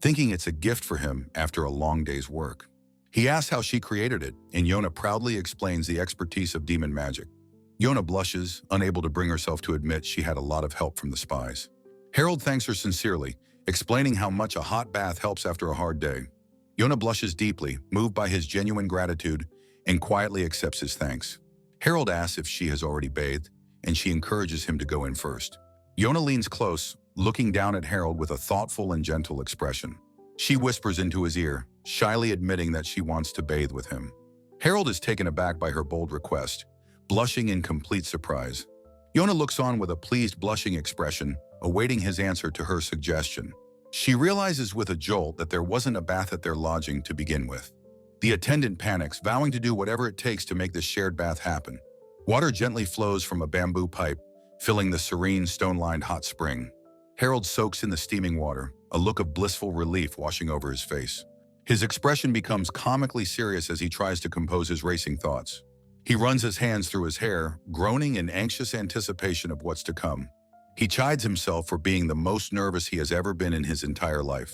thinking it's a gift for him after a long day's work. He asks how she created it, and Yona proudly explains the expertise of demon magic. Yona blushes, unable to bring herself to admit she had a lot of help from the spies. Harold thanks her sincerely, explaining how much a hot bath helps after a hard day. Yona blushes deeply, moved by his genuine gratitude, and quietly accepts his thanks. Harold asks if she has already bathed, and she encourages him to go in first. Yona leans close, looking down at Harold with a thoughtful and gentle expression. She whispers into his ear, shyly admitting that she wants to bathe with him. Harold is taken aback by her bold request, blushing in complete surprise. Yona looks on with a pleased, blushing expression, awaiting his answer to her suggestion. She realizes with a jolt that there wasn't a bath at their lodging to begin with. The attendant panics, vowing to do whatever it takes to make this shared bath happen. Water gently flows from a bamboo pipe, filling the serene, stone-lined hot spring. Harold soaks in the steaming water, a look of blissful relief washing over his face. His expression becomes comically serious as he tries to compose his racing thoughts. He runs his hands through his hair, groaning in anxious anticipation of what's to come. He chides himself for being the most nervous he has ever been in his entire life.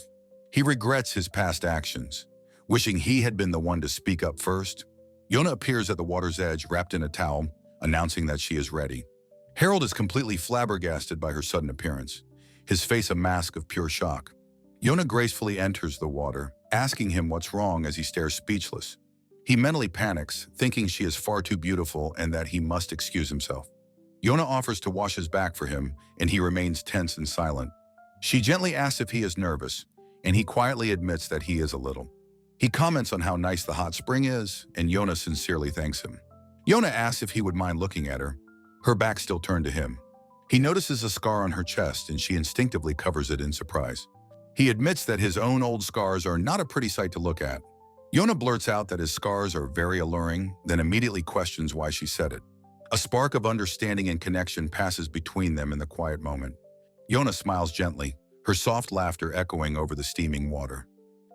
He regrets his past actions, wishing he had been the one to speak up first. Yona appears at the water's edge, wrapped in a towel, announcing that she is ready. Harold is completely flabbergasted by her sudden appearance, his face a mask of pure shock. Yona gracefully enters the water, asking him what's wrong as he stares speechless. He mentally panics, thinking she is far too beautiful and that he must excuse himself. Yona offers to wash his back for him, and he remains tense and silent. She gently asks if he is nervous, and he quietly admits that he is a little. He comments on how nice the hot spring is, and Yona sincerely thanks him. Yona asks if he would mind looking at her, her back still turned to him. He notices a scar on her chest, and she instinctively covers it in surprise. He admits that his own old scars are not a pretty sight to look at. Yona blurts out that his scars are very alluring, then immediately questions why she said it. A spark of understanding and connection passes between them in the quiet moment. Yona smiles gently, her soft laughter echoing over the steaming water.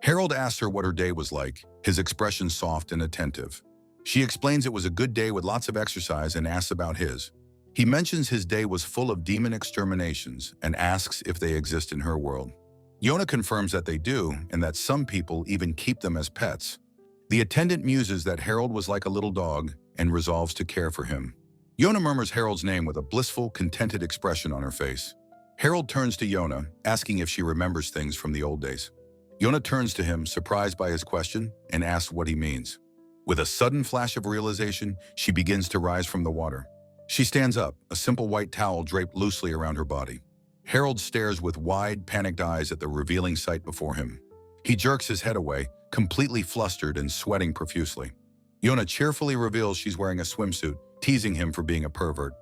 Harold asks her what her day was like, his expression soft and attentive. She explains it was a good day with lots of exercise and asks about his. He mentions his day was full of demon exterminations and asks if they exist in her world. Yona confirms that they do and that some people even keep them as pets. The attendant muses that Harold was like a little dog and resolves to care for him. Yona murmurs Harold's name with a blissful, contented expression on her face. Harold turns to Yona, asking if she remembers things from the old days. Yona turns to him, surprised by his question, and asks what he means. With a sudden flash of realization, she begins to rise from the water. She stands up, a simple white towel draped loosely around her body. Harold stares with wide, panicked eyes at the revealing sight before him. He jerks his head away, completely flustered and sweating profusely. Yona cheerfully reveals she's wearing a swimsuit, teasing him for being a pervert.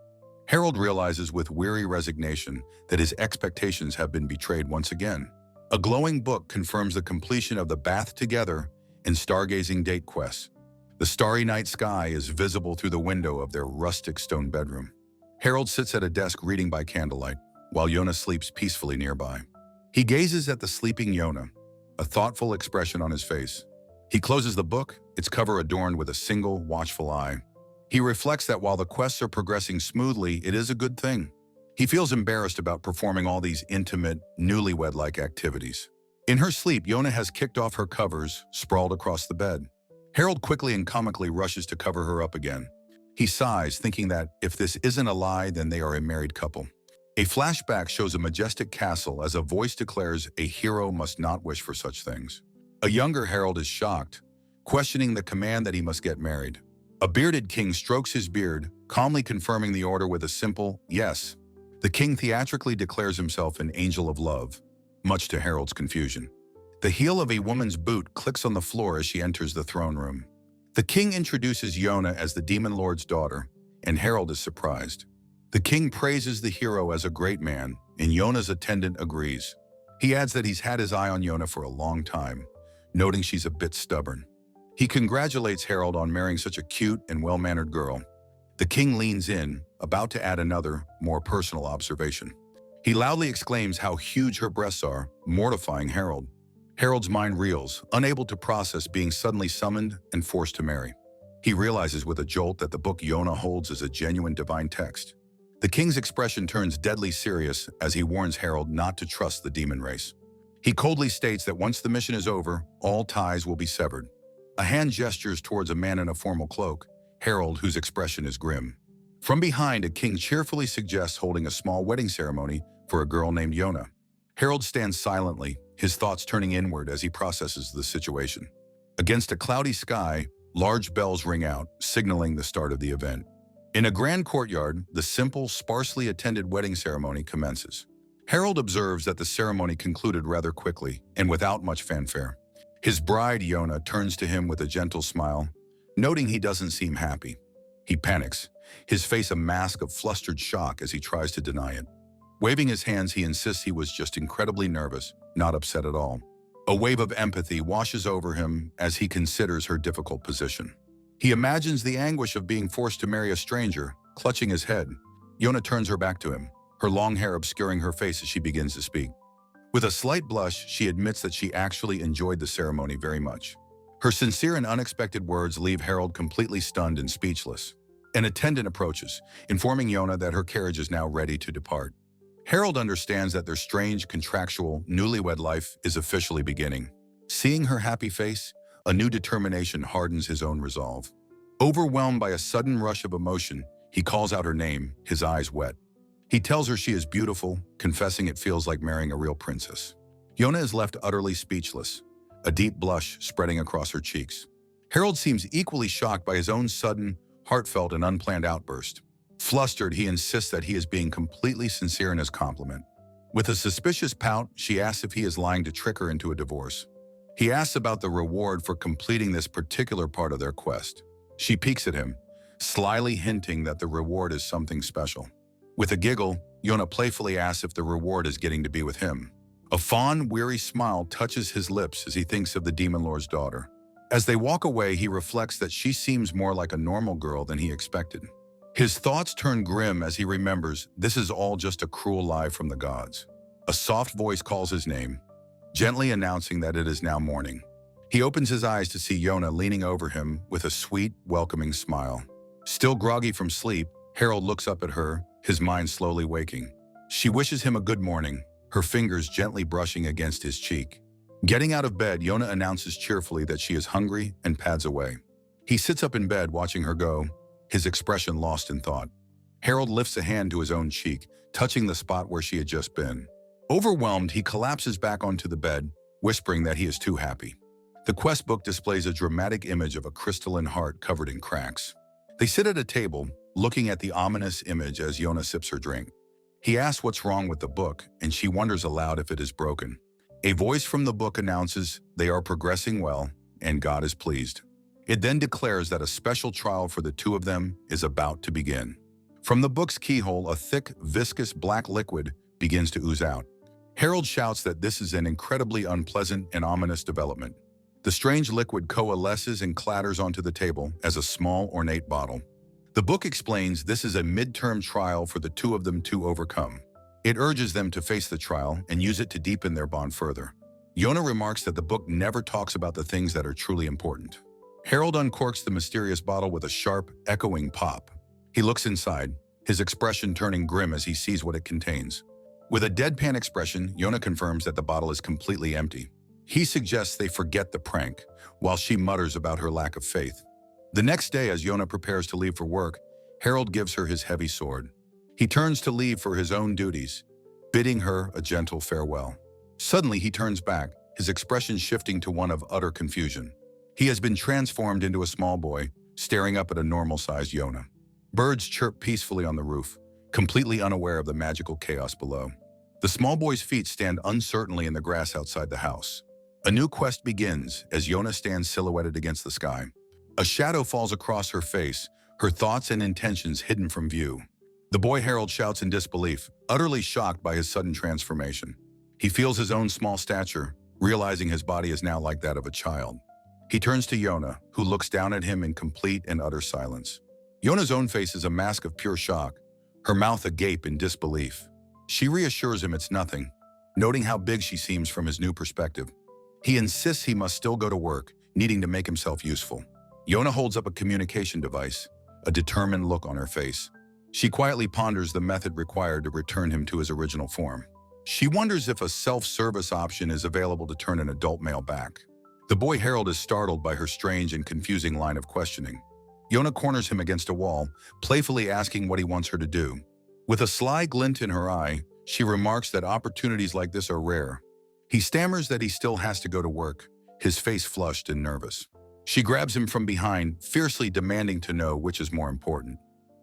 Harold realizes with weary resignation that his expectations have been betrayed once again. A glowing book confirms the completion of the bath together and stargazing date quests. The starry night sky is visible through the window of their rustic stone bedroom. Harold sits at a desk reading by candlelight, while Yona sleeps peacefully nearby. He gazes at the sleeping Yona, a thoughtful expression on his face. He closes the book, its cover adorned with a single, watchful eye. He reflects that while the quests are progressing smoothly, it is a good thing. He feels embarrassed about performing all these intimate, newlywed-like activities. In her sleep, Yona has kicked off her covers, sprawled across the bed. Harold quickly and comically rushes to cover her up again. He sighs, thinking that if this isn't a lie, then they are a married couple. A flashback shows a majestic castle as a voice declares a hero must not wish for such things. A younger Harold is shocked, questioning the command that he must get married. A bearded king strokes his beard, calmly confirming the order with a simple yes. The king theatrically declares himself an angel of love, much to Harold's confusion. The heel of a woman's boot clicks on the floor as she enters the throne room. The king introduces Yona as the demon lord's daughter, and Harold is surprised. The king praises the hero as a great man, and Yona's attendant agrees. He adds that he's had his eye on Yona for a long time, noting she's a bit stubborn. He congratulates Harold on marrying such a cute and well-mannered girl. The king leans in, about to add another, more personal observation. He loudly exclaims how huge her breasts are, mortifying Harold. Harold's mind reels, unable to process being suddenly summoned and forced to marry. He realizes with a jolt that the book Yona holds is a genuine divine text. The king's expression turns deadly serious as he warns Harold not to trust the demon race. He coldly states that once the mission is over, all ties will be severed. A hand gestures towards a man in a formal cloak, Harold, whose expression is grim. From behind, a king cheerfully suggests holding a small wedding ceremony for a girl named Yona. Harold stands silently, his thoughts turning inward as he processes the situation. Against a cloudy sky, large bells ring out, signaling the start of the event. In a grand courtyard, the simple, sparsely attended wedding ceremony commences. Harold observes that the ceremony concluded rather quickly and without much fanfare. His bride, Yona, turns to him with a gentle smile, noting he doesn't seem happy. He panics, his face a mask of flustered shock as he tries to deny it. Waving his hands, he insists he was just incredibly nervous, not upset at all. A wave of empathy washes over him as he considers her difficult position. He imagines the anguish of being forced to marry a stranger, clutching his head. Yona turns her back to him, her long hair obscuring her face as she begins to speak. With a slight blush, she admits that she actually enjoyed the ceremony very much. Her sincere and unexpected words leave Harold completely stunned and speechless. An attendant approaches, informing Yona that her carriage is now ready to depart. Harold understands that their strange, contractual, newlywed life is officially beginning. Seeing her happy face, a new determination hardens his own resolve. Overwhelmed by a sudden rush of emotion, he calls out her name, his eyes wet. He tells her she is beautiful, confessing it feels like marrying a real princess. Yona is left utterly speechless, a deep blush spreading across her cheeks. Harold seems equally shocked by his own sudden, heartfelt, and unplanned outburst. Flustered, he insists that he is being completely sincere in his compliment. With a suspicious pout, she asks if he is lying to trick her into a divorce. He asks about the reward for completing this particular part of their quest. She peeks at him, slyly hinting that the reward is something special. With a giggle, Yona playfully asks if the reward is getting to be with him. A fond, weary smile touches his lips as he thinks of the demon lord's daughter. As they walk away, he reflects that she seems more like a normal girl than he expected. His thoughts turn grim as he remembers this is all just a cruel lie from the gods. A soft voice calls his name, gently announcing that it is now morning. He opens his eyes to see Yona leaning over him with a sweet, welcoming smile. Still groggy from sleep, Harold looks up at her, his mind slowly waking. She wishes him a good morning, her fingers gently brushing against his cheek. Getting out of bed, Yona announces cheerfully that she is hungry and pads away. He sits up in bed watching her go, his expression lost in thought. Harold lifts a hand to his own cheek, touching the spot where she had just been. Overwhelmed, he collapses back onto the bed, whispering that he is too happy. The quest book displays a dramatic image of a crystalline heart covered in cracks. They sit at a table, looking at the ominous image as Yona sips her drink. He asks what's wrong with the book, and she wonders aloud if it is broken. A voice from the book announces they are progressing well, and God is pleased. It then declares that a special trial for the two of them is about to begin. From the book's keyhole, a thick, viscous black liquid begins to ooze out. Harold shouts that this is an incredibly unpleasant and ominous development. The strange liquid coalesces and clatters onto the table as a small, ornate bottle. The book explains this is a midterm trial for the two of them to overcome. It urges them to face the trial and use it to deepen their bond further. Yona remarks that the book never talks about the things that are truly important. Harold uncorks the mysterious bottle with a sharp, echoing pop. He looks inside, his expression turning grim as he sees what it contains. With a deadpan expression, Yona confirms that the bottle is completely empty. He suggests they forget the prank, while she mutters about her lack of faith. The next day, as Yona prepares to leave for work, Harold gives her his heavy sword. He turns to leave for his own duties, bidding her a gentle farewell. Suddenly, he turns back, his expression shifting to one of utter confusion. He has been transformed into a small boy, staring up at a normal-sized Yona. Birds chirp peacefully on the roof, completely unaware of the magical chaos below. The small boy's feet stand uncertainly in the grass outside the house. A new quest begins as Yona stands silhouetted against the sky. A shadow falls across her face, her thoughts and intentions hidden from view. The boy Harold shouts in disbelief, utterly shocked by his sudden transformation. He feels his own small stature, realizing his body is now like that of a child. He turns to Yona, who looks down at him in complete and utter silence. Yona's own face is a mask of pure shock, her mouth agape in disbelief. She reassures him it's nothing, noting how big she seems from his new perspective. He insists he must still go to work, needing to make himself useful. Yona holds up a communication device, a determined look on her face. She quietly ponders the method required to return him to his original form. She wonders if a self-service option is available to turn an adult male back. The boy Harold is startled by her strange and confusing line of questioning. Yona corners him against a wall, playfully asking what he wants her to do. With a sly glint in her eye, she remarks that opportunities like this are rare. He stammers that he still has to go to work, his face flushed and nervous. She grabs him from behind, fiercely demanding to know which is more important.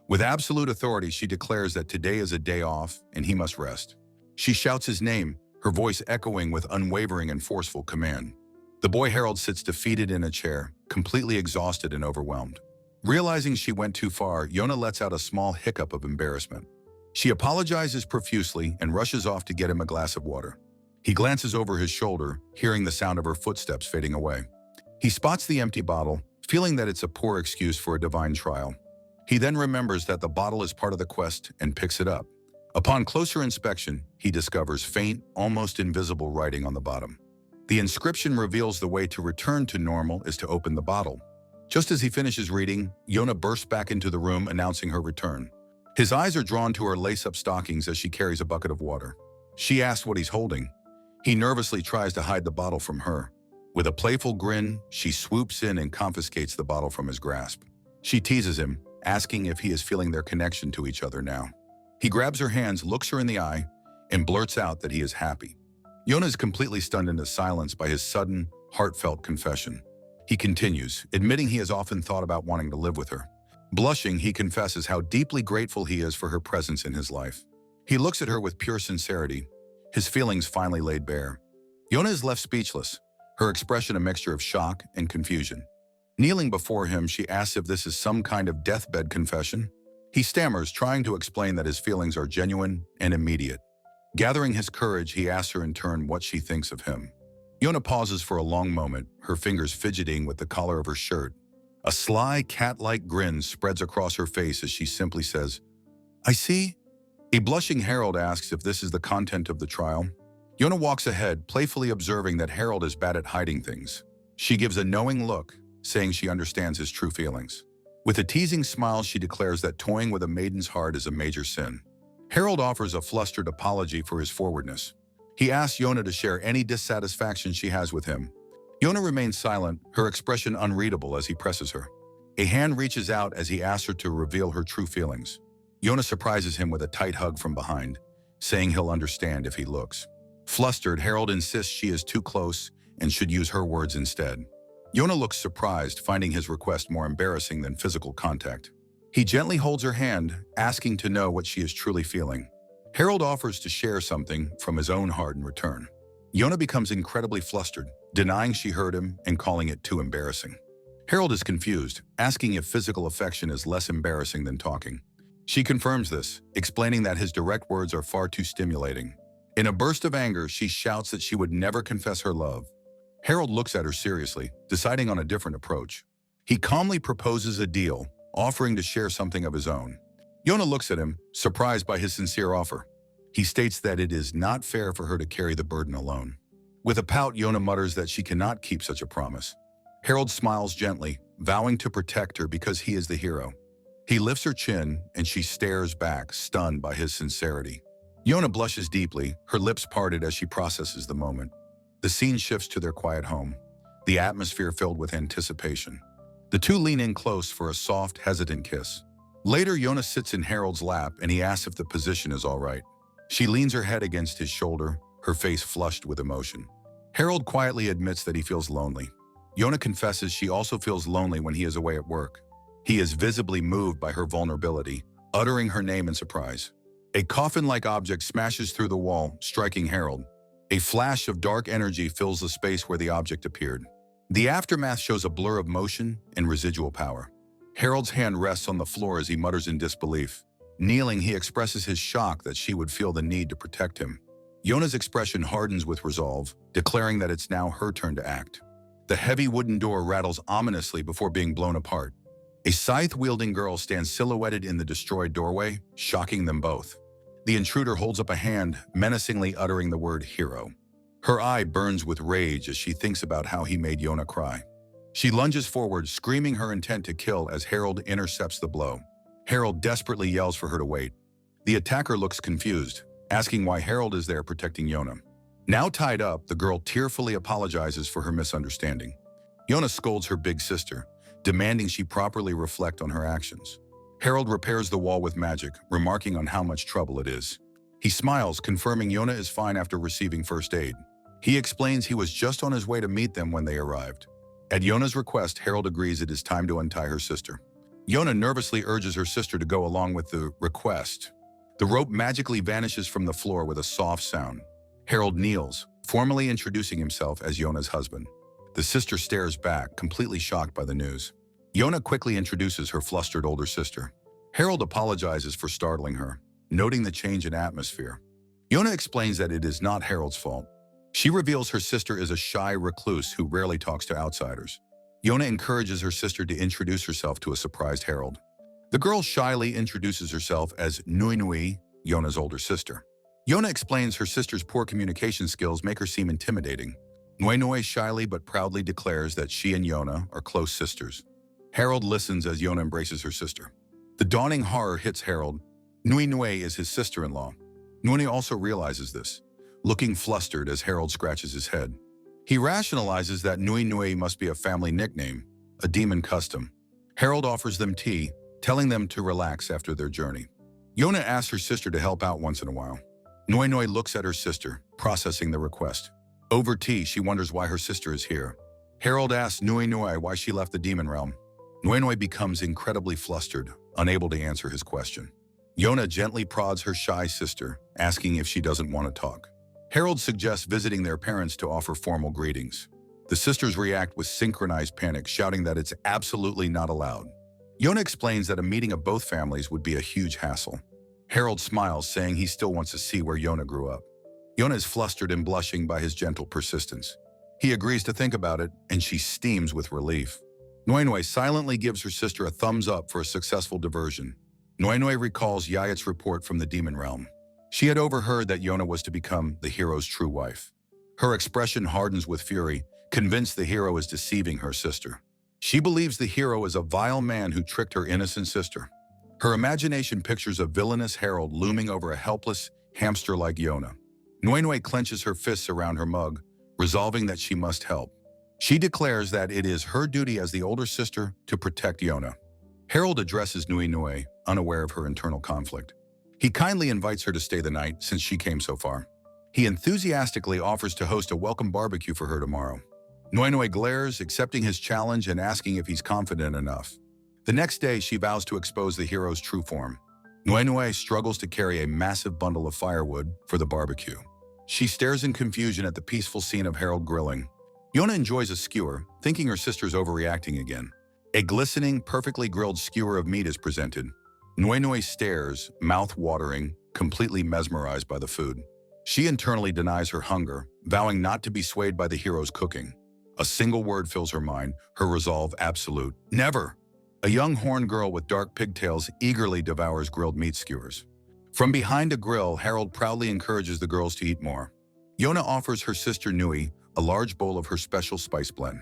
With absolute authority, she declares that today is a day off and he must rest. She shouts his name, her voice echoing with unwavering and forceful command. The boy Harold sits defeated in a chair, completely exhausted and overwhelmed. Realizing she went too far, Yona lets out a small hiccup of embarrassment. She apologizes profusely and rushes off to get him a glass of water. He glances over his shoulder, hearing the sound of her footsteps fading away. He spots the empty bottle, feeling that it's a poor excuse for a divine trial. He then remembers that the bottle is part of the quest and picks it up. Upon closer inspection, he discovers faint, almost invisible writing on the bottom. The inscription reveals the way to return to normal is to open the bottle. Just as he finishes reading, Yona bursts back into the room, announcing her return. His eyes are drawn to her lace-up stockings as she carries a bucket of water. She asks what he's holding. He nervously tries to hide the bottle from her. With a playful grin, she swoops in and confiscates the bottle from his grasp. She teases him, asking if he is feeling their connection to each other now. He grabs her hands, looks her in the eye, and blurts out that he is happy. Yona is completely stunned into silence by his sudden, heartfelt confession. He continues, admitting he has often thought about wanting to live with her. Blushing, he confesses how deeply grateful he is for her presence in his life. He looks at her with pure sincerity, his feelings finally laid bare. Yona is left speechless, her expression a mixture of shock and confusion. Kneeling before him, she asks if this is some kind of deathbed confession. He stammers, trying to explain that his feelings are genuine and immediate. Gathering his courage, he asks her in turn what she thinks of him. Yona pauses for a long moment, her fingers fidgeting with the collar of her shirt. A sly, cat-like grin spreads across her face as she simply says, "I see." A blushing Harold asks if this is the content of the trial. Yona walks ahead, playfully observing that Harold is bad at hiding things. She gives a knowing look, saying she understands his true feelings. With a teasing smile, she declares that toying with a maiden's heart is a major sin. Harold offers a flustered apology for his forwardness. He asks Yona to share any dissatisfaction she has with him. Yona remains silent, her expression unreadable as he presses her. A hand reaches out as he asks her to reveal her true feelings. Yona surprises him with a tight hug from behind, saying he'll understand if he looks. Flustered, Harold insists she is too close and should use her words instead. Yona looks surprised, finding his request more embarrassing than physical contact. He gently holds her hand, asking to know what she is truly feeling. Harold offers to share something from his own heart in return. Yona becomes incredibly flustered, denying she heard him and calling it too embarrassing. Harold is confused, asking if physical affection is less embarrassing than talking. She confirms this, explaining that his direct words are far too stimulating. In a burst of anger, she shouts that she would never confess her love. Harold looks at her seriously, deciding on a different approach. He calmly proposes a deal, offering to share something of his own. Yona looks at him, surprised by his sincere offer. He states that it is not fair for her to carry the burden alone. With a pout, Yona mutters that she cannot keep such a promise. Harold smiles gently, vowing to protect her because he is the hero. He lifts her chin, and she stares back, stunned by his sincerity. Yona blushes deeply, her lips parted as she processes the moment. The scene shifts to their quiet home, the atmosphere filled with anticipation. The two lean in close for a soft, hesitant kiss. Later, Yona sits in Harold's lap and he asks if the position is all right. She leans her head against his shoulder, her face flushed with emotion. Harold quietly admits that he feels lonely. Yona confesses she also feels lonely when he is away at work. He is visibly moved by her vulnerability, uttering her name in surprise. A coffin-like object smashes through the wall, striking Harold. A flash of dark energy fills the space where the object appeared. The aftermath shows a blur of motion and residual power. Harold's hand rests on the floor as he mutters in disbelief. Kneeling, he expresses his shock that she would feel the need to protect him. Yona's expression hardens with resolve, declaring that it's now her turn to act. The heavy wooden door rattles ominously before being blown apart. A scythe-wielding girl stands silhouetted in the destroyed doorway, shocking them both. The intruder holds up a hand, menacingly uttering the word hero. Her eye burns with rage as she thinks about how he made Yona cry. She lunges forward, screaming her intent to kill as Harold intercepts the blow. Harold desperately yells for her to wait. The attacker looks confused, asking why Harold is there protecting Yona. Now tied up, the girl tearfully apologizes for her misunderstanding. Yona scolds her big sister, demanding she properly reflect on her actions. Harold repairs the wall with magic, remarking on how much trouble it is. He smiles, confirming Yona is fine after receiving first aid. He explains he was just on his way to meet them when they arrived. At Yona's request, Harold agrees it is time to untie her sister. Yona nervously urges her sister to go along with the request. The rope magically vanishes from the floor with a soft sound. Harold kneels, formally introducing himself as Yona's husband. The sister stares back, completely shocked by the news. Yona quickly introduces her flustered older sister. Harold apologizes for startling her, noting the change in atmosphere. Yona explains that it is not Harold's fault. She reveals her sister is a shy recluse who rarely talks to outsiders. Yona encourages her sister to introduce herself to a surprised Harold. The girl shyly introduces herself as Nui Nui, Yona's older sister. Yona explains her sister's poor communication skills make her seem intimidating. Nui Nui shyly but proudly declares that she and Yona are close sisters. Harold listens as Yona embraces her sister. The dawning horror hits Harold. Nui Nui is his sister-in-law. Nui Nui also realizes this, looking flustered as Harold scratches his head. He rationalizes that Nui Nui must be a family nickname, a demon custom. Harold offers them tea, telling them to relax after their journey. Yona asks her sister to help out once in a while. Nui Nui looks at her sister, processing the request. Over tea, she wonders why her sister is here. Harold asks Nui Nui why she left the demon realm. Nui Nui becomes incredibly flustered, unable to answer his question. Yona gently prods her shy sister, asking if she doesn't want to talk. Harold suggests visiting their parents to offer formal greetings. The sisters react with synchronized panic, shouting that it's absolutely not allowed. Yona explains that a meeting of both families would be a huge hassle. Harold smiles, saying he still wants to see where Yona grew up. Yona is flustered and blushing by his gentle persistence. He agrees to think about it, and she steams with relief. Noinoi silently gives her sister a thumbs up for a successful diversion. Noinoi recalls Yayat's report from the demon realm. She had overheard that Yona was to become the hero's true wife. Her expression hardens with fury, convinced the hero is deceiving her sister. She believes the hero is a vile man who tricked her innocent sister. Her imagination pictures a villainous herald looming over a helpless hamster like Yona. Noinoi clenches her fists around her mug, resolving that she must help. She declares that it is her duty as the older sister to protect Yona. Harold addresses Noinoi, unaware of her internal conflict. He kindly invites her to stay the night since she came so far. He enthusiastically offers to host a welcome barbecue for her tomorrow. Noinoi glares, accepting his challenge and asking if he's confident enough. The next day, she vows to expose the hero's true form. Noinoi struggles to carry a massive bundle of firewood for the barbecue. She stares in confusion at the peaceful scene of Harold grilling. Yona enjoys a skewer, thinking her sister's overreacting again. A glistening, perfectly grilled skewer of meat is presented. Noinoi stares, mouth-watering, completely mesmerized by the food. She internally denies her hunger, vowing not to be swayed by the hero's cooking. A single word fills her mind, her resolve absolute. Never! A young horned girl with dark pigtails eagerly devours grilled meat skewers. From behind a grill, Harold proudly encourages the girls to eat more. Yona offers her sister Nui a large bowl of her special spice blend.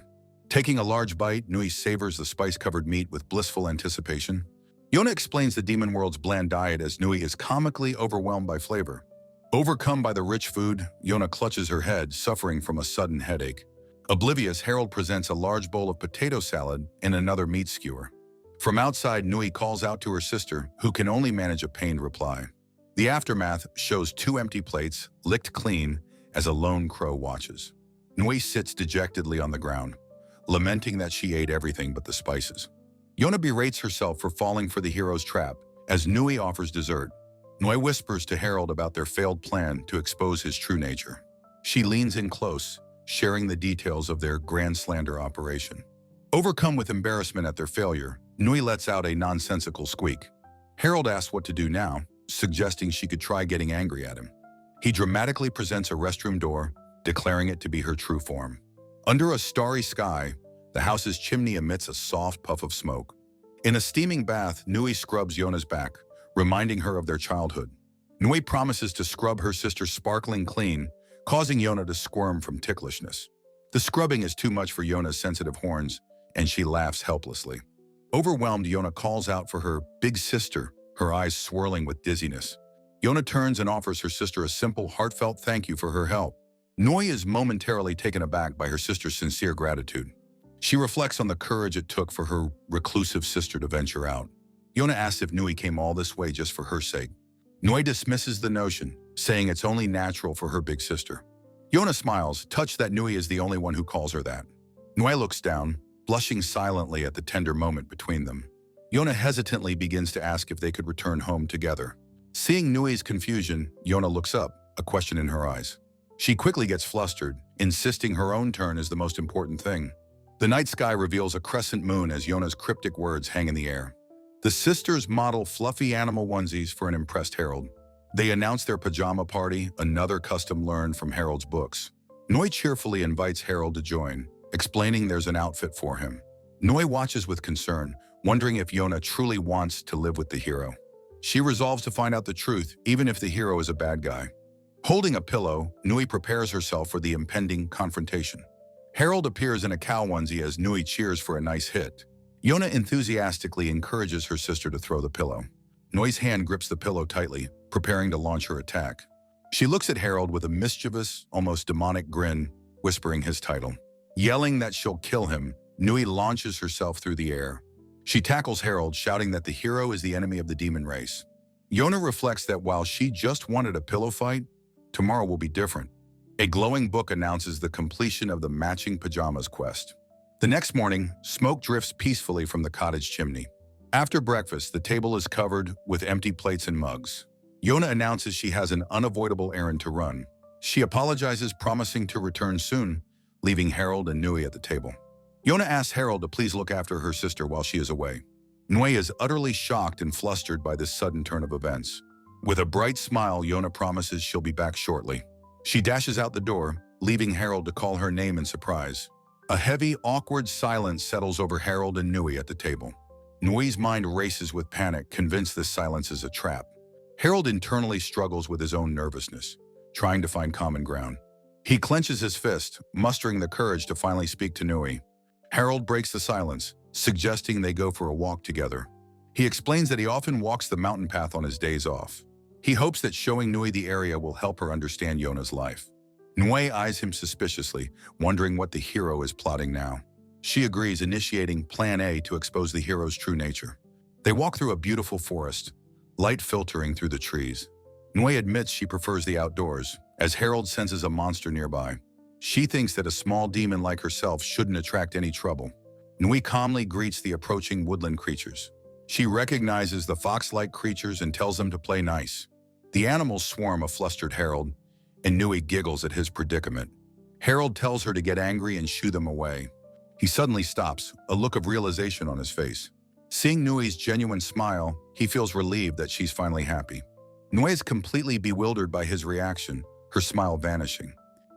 Taking a large bite, Nui savors the spice-covered meat with blissful anticipation. Yona explains the demon world's bland diet as Nui is comically overwhelmed by flavor. Overcome by the rich food, Yona clutches her head, suffering from a sudden headache. Oblivious, Harold presents a large bowl of potato salad and another meat skewer. From outside, Nui calls out to her sister, who can only manage a pained reply. The aftermath shows 2 empty plates, licked clean, as a lone crow watches. Nui sits dejectedly on the ground, lamenting that she ate everything but the spices. Yona berates herself for falling for the hero's trap, as Nui offers dessert. Nui whispers to Harold about their failed plan to expose his true nature. She leans in close, sharing the details of their grand slander operation. Overcome with embarrassment at their failure, Nui lets out a nonsensical squeak. Harold asks what to do now, suggesting she could try getting angry at him. He dramatically presents a restroom door, declaring it to be her true form. Under a starry sky, the house's chimney emits a soft puff of smoke. In a steaming bath, Nui scrubs Yona's back, reminding her of their childhood. Nui promises to scrub her sister sparkling clean, causing Yona to squirm from ticklishness. The scrubbing is too much for Yona's sensitive horns, and she laughs helplessly. Overwhelmed, Yona calls out for her big sister, her eyes swirling with dizziness. Yona turns and offers her sister a simple, heartfelt thank you for her help. Nui is momentarily taken aback by her sister's sincere gratitude. She reflects on the courage it took for her reclusive sister to venture out. Yona asks if Nui came all this way just for her sake. Nui dismisses the notion, saying it's only natural for her big sister. Yona smiles, touched that Nui is the only one who calls her that. Nui looks down, blushing silently at the tender moment between them. Yona hesitantly begins to ask if they could return home together. Seeing Nui's confusion, Yona looks up, a question in her eyes. She quickly gets flustered, insisting her own turn is the most important thing. The night sky reveals a crescent moon as Yona's cryptic words hang in the air. The sisters model fluffy animal onesies for an impressed Harold. They announce their pajama party, another custom learned from Harold's books. Nui cheerfully invites Harold to join, explaining there's an outfit for him. Nui watches with concern, wondering if Yona truly wants to live with the hero. She resolves to find out the truth, even if the hero is a bad guy. Holding a pillow, Nui prepares herself for the impending confrontation. Harold appears in a cow onesie as Nui cheers for a nice hit. Yona enthusiastically encourages her sister to throw the pillow. Nui's hand grips the pillow tightly, preparing to launch her attack. She looks at Harold with a mischievous, almost demonic grin, whispering his title. Yelling that she'll kill him, Nui launches herself through the air. She tackles Harold, shouting that the hero is the enemy of the demon race. Yona reflects that while she just wanted a pillow fight, tomorrow will be different. A glowing book announces the completion of the matching pajamas quest. The next morning, smoke drifts peacefully from the cottage chimney. After breakfast, the table is covered with empty plates and mugs. Yona announces she has an unavoidable errand to run. She apologizes, promising to return soon, leaving Harold and Nui at the table. Yona asks Harold to please look after her sister while she is away. Nui is utterly shocked and flustered by this sudden turn of events. With a bright smile, Yona promises she'll be back shortly. She dashes out the door, leaving Harold to call her name in surprise. A heavy, awkward silence settles over Harold and Nui at the table. Nui's mind races with panic, convinced this silence is a trap. Harold internally struggles with his own nervousness, trying to find common ground. He clenches his fist, mustering the courage to finally speak to Nui. Harold breaks the silence, suggesting they go for a walk together. He explains that he often walks the mountain path on his days off. He hopes that showing Nui the area will help her understand Yona's life. Nui eyes him suspiciously, wondering what the hero is plotting now. She agrees, initiating Plan A to expose the hero's true nature. They walk through a beautiful forest, light filtering through the trees. Nui admits she prefers the outdoors, as Harold senses a monster nearby. She thinks that a small demon like herself shouldn't attract any trouble. Nui calmly greets the approaching woodland creatures. She recognizes the fox-like creatures and tells them to play nice. The animals swarm a flustered Harold, and Nui giggles at his predicament. Harold tells her to get angry and shoo them away. He suddenly stops, a look of realization on his face. Seeing Nui's genuine smile, he feels relieved that she's finally happy. Nui is completely bewildered by his reaction, her smile vanishing.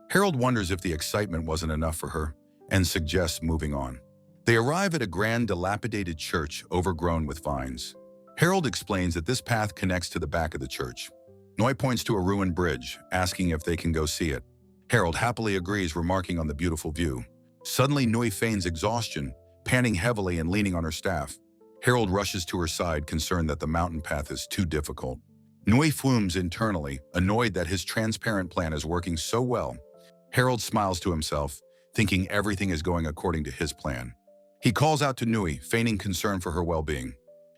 Harold wonders if the excitement wasn't enough for her, and suggests moving on. They arrive at a grand, dilapidated church overgrown with vines. Harold explains that this path connects to the back of the church. Nui points to a ruined bridge, asking if they can go see it. Harold happily agrees, remarking on the beautiful view. Suddenly, Nui feigns exhaustion, panting heavily and leaning on her staff. Harold rushes to her side, concerned that the mountain path is too difficult. Nui fumes internally, annoyed that his transparent plan is working so well. Harold smiles to himself, thinking everything is going according to his plan. He calls out to Nui, feigning concern for her well-being.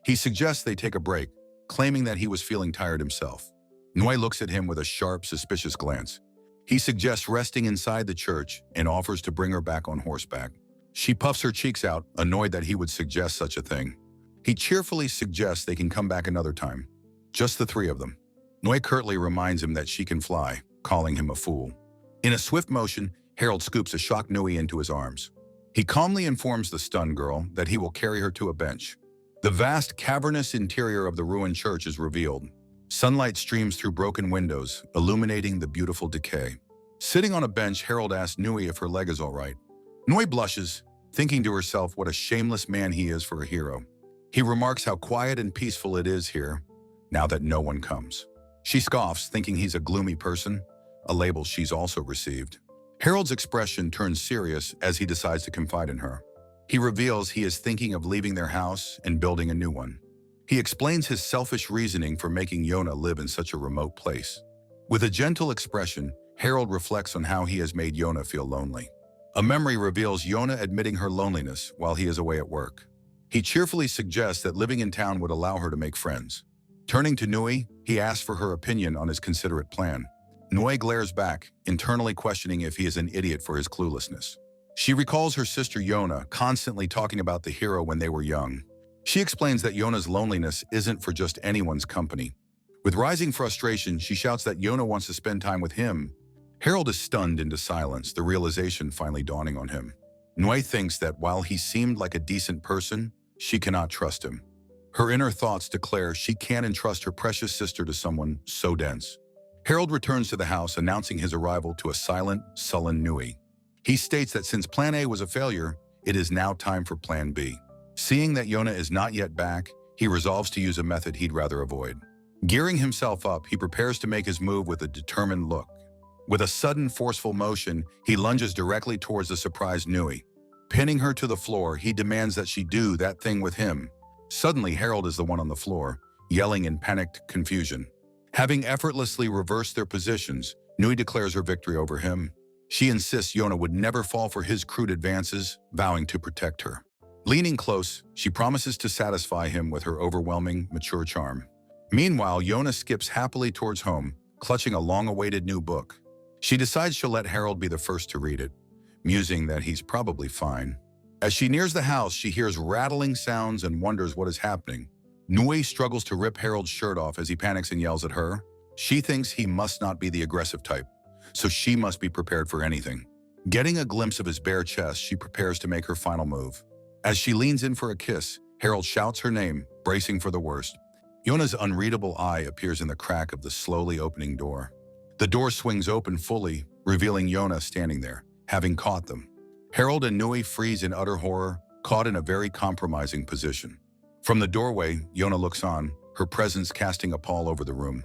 He suggests they take a break, claiming that he was feeling tired himself. Nui looks at him with a sharp, suspicious glance. He suggests resting inside the church and offers to bring her back on horseback. She puffs her cheeks out, annoyed that he would suggest such a thing. He cheerfully suggests they can come back another time. Just the three of them. Nui curtly reminds him that she can fly, calling him a fool. In a swift motion, Harold scoops a shocked Nui into his arms. He calmly informs the stunned girl that he will carry her to a bench. The vast, cavernous interior of the ruined church is revealed. Sunlight streams through broken windows, illuminating the beautiful decay. Sitting on a bench, Harold asks Nui if her leg is all right. Nui blushes, thinking to herself what a shameless man he is for a hero. He remarks how quiet and peaceful it is here, now that no one comes. She scoffs, thinking he's a gloomy person, a label she's also received. Harold's expression turns serious as he decides to confide in her. He reveals he is thinking of leaving their house and building a new one. He explains his selfish reasoning for making Yona live in such a remote place. With a gentle expression, Harold reflects on how he has made Yona feel lonely. A memory reveals Yona admitting her loneliness while he is away at work. He cheerfully suggests that living in town would allow her to make friends. Turning to Nui, he asks for her opinion on his considerate plan. Nui glares back, internally questioning if he is an idiot for his cluelessness. She recalls her sister Yona constantly talking about the hero when they were young. She explains that Yona's loneliness isn't for just anyone's company. With rising frustration, she shouts that Yona wants to spend time with him. Harold is stunned into silence, the realization finally dawning on him. Nui thinks that while he seemed like a decent person, she cannot trust him. Her inner thoughts declare she can't entrust her precious sister to someone so dense. Harold returns to the house, announcing his arrival to a silent, sullen Nui. He states that since Plan A was a failure, it is now time for Plan B. Seeing that Yona is not yet back, he resolves to use a method he'd rather avoid. Gearing himself up, he prepares to make his move with a determined look. With a sudden, forceful motion, he lunges directly towards the surprised Nui. Pinning her to the floor, he demands that she do that thing with him. Suddenly, Harold is the one on the floor, yelling in panicked confusion. Having effortlessly reversed their positions, Nui declares her victory over him. She insists Yona would never fall for his crude advances, vowing to protect her. Leaning close, she promises to satisfy him with her overwhelming, mature charm. Meanwhile, Yona skips happily towards home, clutching a long-awaited new book. She decides she'll let Harold be the first to read it, musing that he's probably fine. As she nears the house, she hears rattling sounds and wonders what is happening. Nui struggles to rip Harold's shirt off as he panics and yells at her. She thinks he must not be the aggressive type, so she must be prepared for anything. Getting a glimpse of his bare chest, she prepares to make her final move. As she leans in for a kiss, Harold shouts her name, bracing for the worst. Yona's unreadable eye appears in the crack of the slowly opening door. The door swings open fully, revealing Yona standing there, having caught them. Harold and Nui freeze in utter horror, caught in a very compromising position. From the doorway, Yona looks on, her presence casting a pall over the room.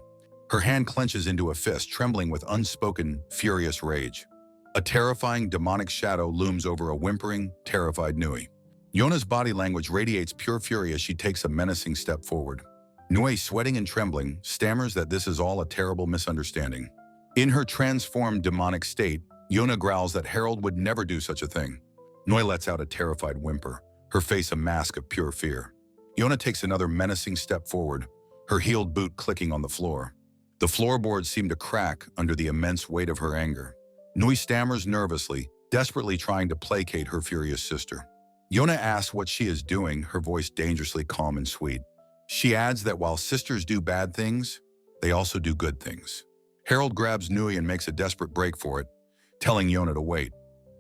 Her hand clenches into a fist, trembling with unspoken, furious rage. A terrifying, demonic shadow looms over a whimpering, terrified Nui. Yona's body language radiates pure fury as she takes a menacing step forward. Nui, sweating and trembling, stammers that this is all a terrible misunderstanding. In her transformed demonic state, Yona growls that Harold would never do such a thing. Nui lets out a terrified whimper, her face a mask of pure fear. Yona takes another menacing step forward, her heeled boot clicking on the floor. The floorboards seem to crack under the immense weight of her anger. Nui stammers nervously, desperately trying to placate her furious sister. Yona asks what she is doing, her voice dangerously calm and sweet. She adds that while sisters do bad things, they also do good things. Harold grabs Nui and makes a desperate break for it, telling Yona to wait.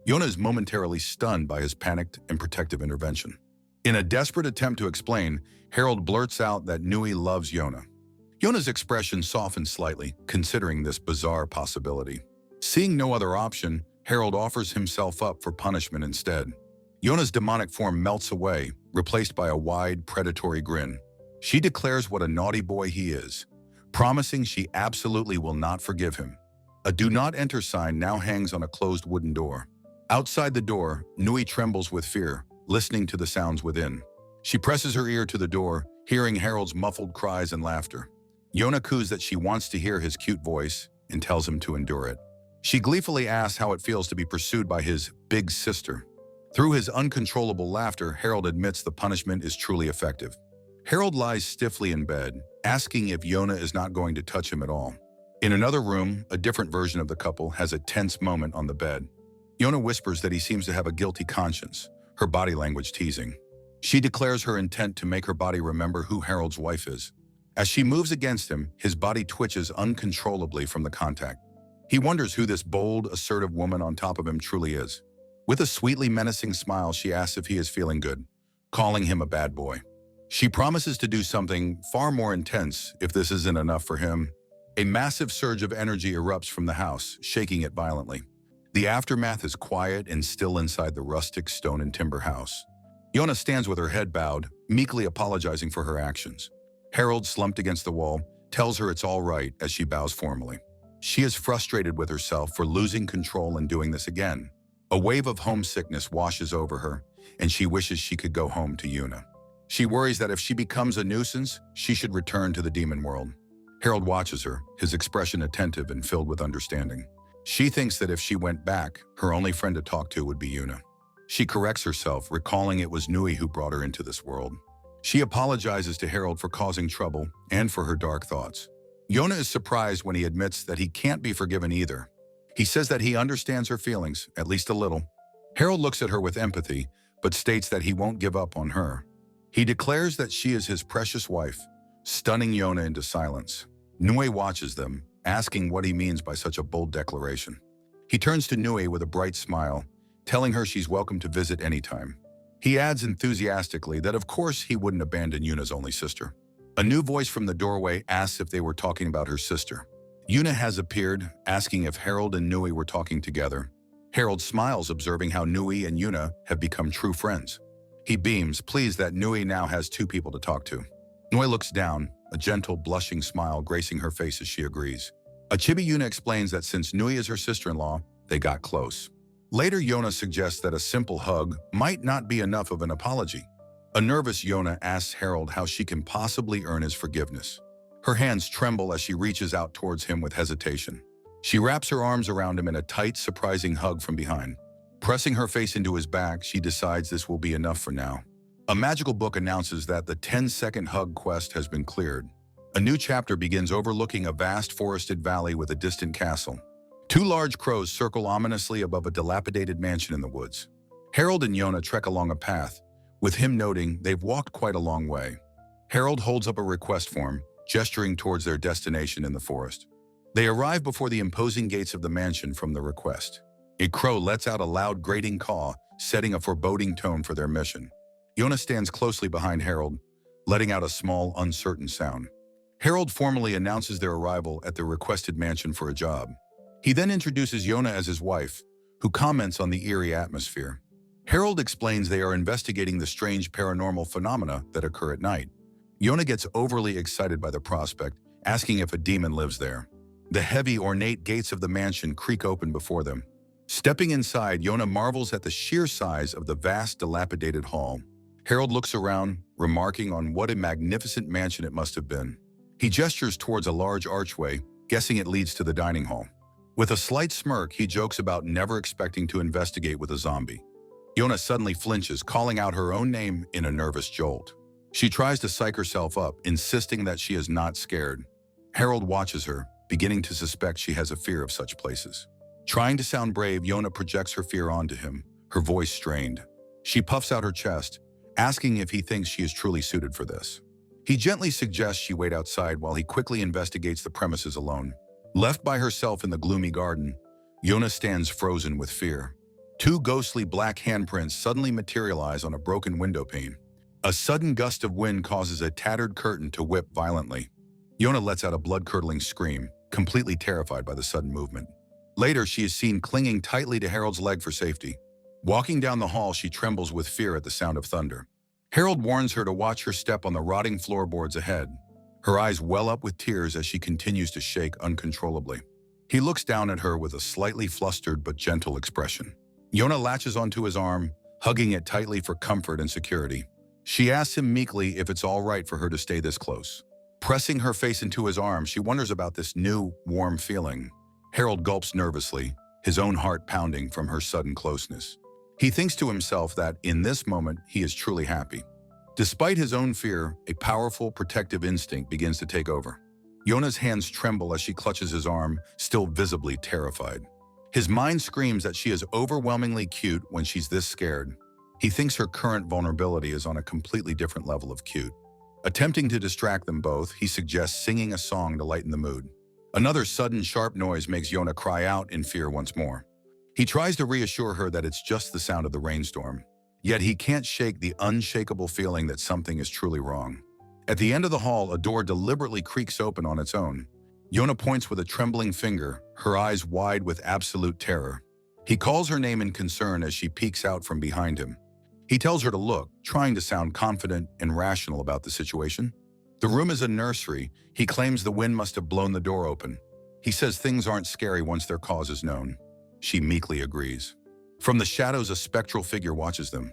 Yona is momentarily stunned by his panicked and protective intervention. In a desperate attempt to explain, Harold blurts out that Nui loves Yona. Yona's expression softens slightly, considering this bizarre possibility. Seeing no other option, Harold offers himself up for punishment instead. Yona's demonic form melts away, replaced by a wide, predatory grin. She declares what a naughty boy he is, promising she absolutely will not forgive him. A "Do Not Enter" sign now hangs on a closed wooden door. Outside the door, Nui trembles with fear, listening to the sounds within. She presses her ear to the door, hearing Harold's muffled cries and laughter. Yona coos that she wants to hear his cute voice and tells him to endure it. She gleefully asks how it feels to be pursued by his big sister. Through his uncontrollable laughter, Harold admits the punishment is truly effective. Harold lies stiffly in bed, asking if Yona is not going to touch him at all. In another room, a different version of the couple has a tense moment on the bed. Yona whispers that he seems to have a guilty conscience, her body language teasing. She declares her intent to make her body remember who Harold's wife is. As she moves against him, his body twitches uncontrollably from the contact. He wonders who this bold, assertive woman on top of him truly is. With a sweetly menacing smile, she asks if he is feeling good, calling him a bad boy. She promises to do something far more intense if this isn't enough for him. A massive surge of energy erupts from the house, shaking it violently. The aftermath is quiet and still inside the rustic stone and timber house. Yona stands with her head bowed, meekly apologizing for her actions. Harold, slumped against the wall, tells her it's all right as she bows formally. She is frustrated with herself for losing control and doing this again. A wave of homesickness washes over her, and she wishes she could go home to Yuna. She worries that if she becomes a nuisance, she should return to the demon world. Harold watches her, his expression attentive and filled with understanding. She thinks that if she went back, her only friend to talk to would be Yuna. She corrects herself, recalling it was Nui who brought her into this world. She apologizes to Harold for causing trouble and for her dark thoughts. Yona is surprised when he admits that he can't be forgiven either. He says that he understands her feelings, at least a little. Harold looks at her with empathy, but states that he won't give up on her. He declares that she is his precious wife, stunning Yona into silence. Nui watches them, asking what he means by such a bold declaration. He turns to Nui with a bright smile, telling her she's welcome to visit anytime. He adds enthusiastically that of course he wouldn't abandon Yuna's only sister. A new voice from the doorway asks if they were talking about her sister. Yuna has appeared, asking if Harold and Nui were talking together. Harold smiles, observing how Nui and Yuna have become true friends. He beams, pleased that Nui now has two people to talk to. Nui looks down, a gentle, blushing smile gracing her face as she agrees. A chibi Yuna explains that since Nui is her sister-in-law, they got close. Later, Yona suggests that a simple hug might not be enough of an apology. A nervous Yona asks Harold how she can possibly earn his forgiveness. Her hands tremble as she reaches out towards him with hesitation. She wraps her arms around him in a tight, surprising hug from behind. Pressing her face into his back, she decides this will be enough for now. A magical book announces that the 10-second hug quest has been cleared. A new chapter begins overlooking a vast forested valley with a distant castle. Two large crows circle ominously above a dilapidated mansion in the woods. Harold and Yona trek along a path, with him noting they've walked quite a long way. Harold holds up a request form, gesturing towards their destination in the forest. They arrive before the imposing gates of the mansion from the request. A crow lets out a loud grating caw, setting a foreboding tone for their mission. Yona stands closely behind Harold, letting out a small, uncertain sound. Harold formally announces their arrival at the requested mansion for a job. He then introduces Yona as his wife, who comments on the eerie atmosphere. Harold explains they are investigating the strange paranormal phenomena that occur at night. Yona gets overly excited by the prospect, asking if a demon lives there. The heavy, ornate gates of the mansion creak open before them. Stepping inside, Yona marvels at the sheer size of the vast, dilapidated hall. Harold looks around, remarking on what a magnificent mansion it must have been. He gestures towards a large archway, guessing it leads to the dining hall. With a slight smirk, he jokes about never expecting to investigate with a zombie. Yona suddenly flinches, calling out her own name in a nervous jolt. She tries to psych herself up, insisting that she is not scared. Harold watches her, beginning to suspect she has a fear of such places. Trying to sound brave, Yona projects her fear onto him, her voice strained. She puffs out her chest, asking if he thinks she is truly suited for this. He gently suggests she wait outside while he quickly investigates the premises alone. Left by herself in the gloomy garden, Yona stands frozen with fear. Two ghostly black handprints suddenly materialize on a broken window pane. A sudden gust of wind causes a tattered curtain to whip violently. Yona lets out a blood-curdling scream, completely terrified by the sudden movement. Later, she is seen clinging tightly to Harold's leg for safety. Walking down the hall, she trembles with fear at the sound of thunder. Harold warns her to watch her step on the rotting floorboards ahead. Her eyes well up with tears as she continues to shake uncontrollably. He looks down at her with a slightly flustered but gentle expression. Yona latches onto his arm, hugging it tightly for comfort and security. She asks him meekly if it's all right for her to stay this close. Pressing her face into his arm, she wonders about this new, warm feeling. Harold gulps nervously, his own heart pounding from her sudden closeness. He thinks to himself that, in this moment, he is truly happy. Despite his own fear, a powerful, protective instinct begins to take over. Yona's hands tremble as she clutches his arm, still visibly terrified. His mind screams that she is overwhelmingly cute when she's this scared. He thinks her current vulnerability is on a completely different level of cute. Attempting to distract them both, he suggests singing a song to lighten the mood. Another sudden, sharp noise makes Yona cry out in fear once more. He tries to reassure her that it's just the sound of the rainstorm. Yet he can't shake the unshakable feeling that something is truly wrong. At the end of the hall, a door deliberately creaks open on its own. Yona points with a trembling finger, her eyes wide with absolute terror. He calls her name in concern as she peeks out from behind him. He tells her to look, trying to sound confident and rational about the situation. The room is a nursery. He claims the wind must have blown the door open. He says things aren't scary once their cause is known. She meekly agrees. From the shadows, a spectral figure watches them,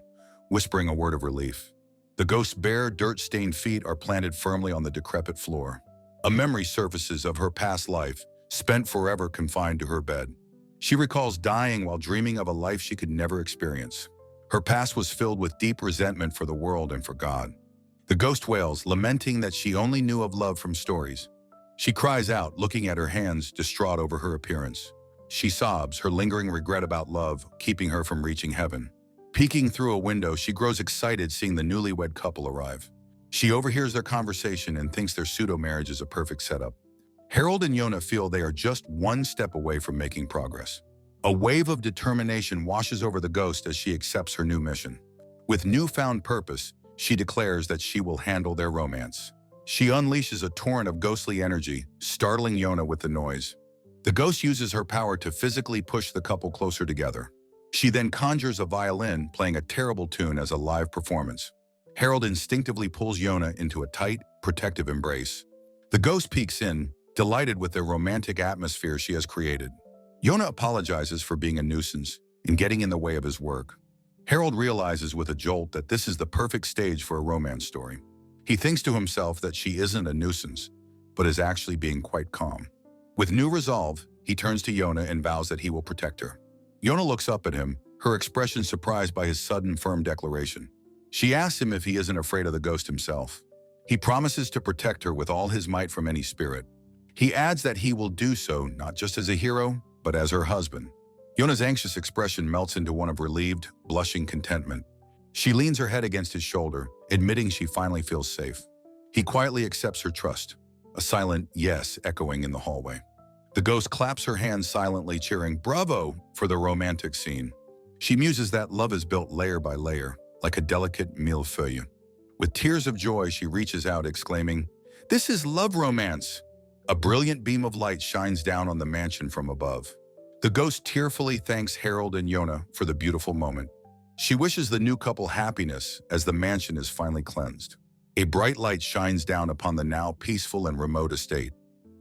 whispering a word of relief. The ghost's bare, dirt-stained feet are planted firmly on the decrepit floor. A memory surfaces of her past life, spent forever confined to her bed. She recalls dying while dreaming of a life she could never experience. Her past was filled with deep resentment for the world and for God. The ghost wails, lamenting that she only knew of love from stories. She cries out, looking at her hands, distraught over her appearance. She sobs, her lingering regret about love keeping her from reaching heaven. Peeking through a window, she grows excited seeing the newlywed couple arrive. She overhears their conversation and thinks their pseudo-marriage is a perfect setup. Harold and Yona feel they are just one step away from making progress. A wave of determination washes over the ghost as she accepts her new mission. With newfound purpose, she declares that she will handle their romance. She unleashes a torrent of ghostly energy, startling Yona with the noise. The ghost uses her power to physically push the couple closer together. She then conjures a violin, playing a terrible tune as a live performance. Harold instinctively pulls Yona into a tight, protective embrace. The ghost peeks in, delighted with the romantic atmosphere she has created. Yona apologizes for being a nuisance and getting in the way of his work. Harold realizes with a jolt that this is the perfect stage for a romance story. He thinks to himself that she isn't a nuisance, but is actually being quite calm. With new resolve, he turns to Yona and vows that he will protect her. Yona looks up at him, her expression surprised by his sudden, firm declaration. She asks him if he isn't afraid of the ghost himself. He promises to protect her with all his might from any spirit. He adds that he will do so not just as a hero, but as her husband. Yona's anxious expression melts into one of relieved, blushing contentment. She leans her head against his shoulder, admitting she finally feels safe. He quietly accepts her trust, a silent yes echoing in the hallway. The ghost claps her hands silently, cheering "Bravo" for the romantic scene. She muses that love is built layer by layer, like a delicate millefeuille. With tears of joy, she reaches out, exclaiming, "This is love romance!" A brilliant beam of light shines down on the mansion from above. The ghost tearfully thanks Harold and Yona for the beautiful moment. She wishes the new couple happiness as the mansion is finally cleansed. A bright light shines down upon the now peaceful and remote estate.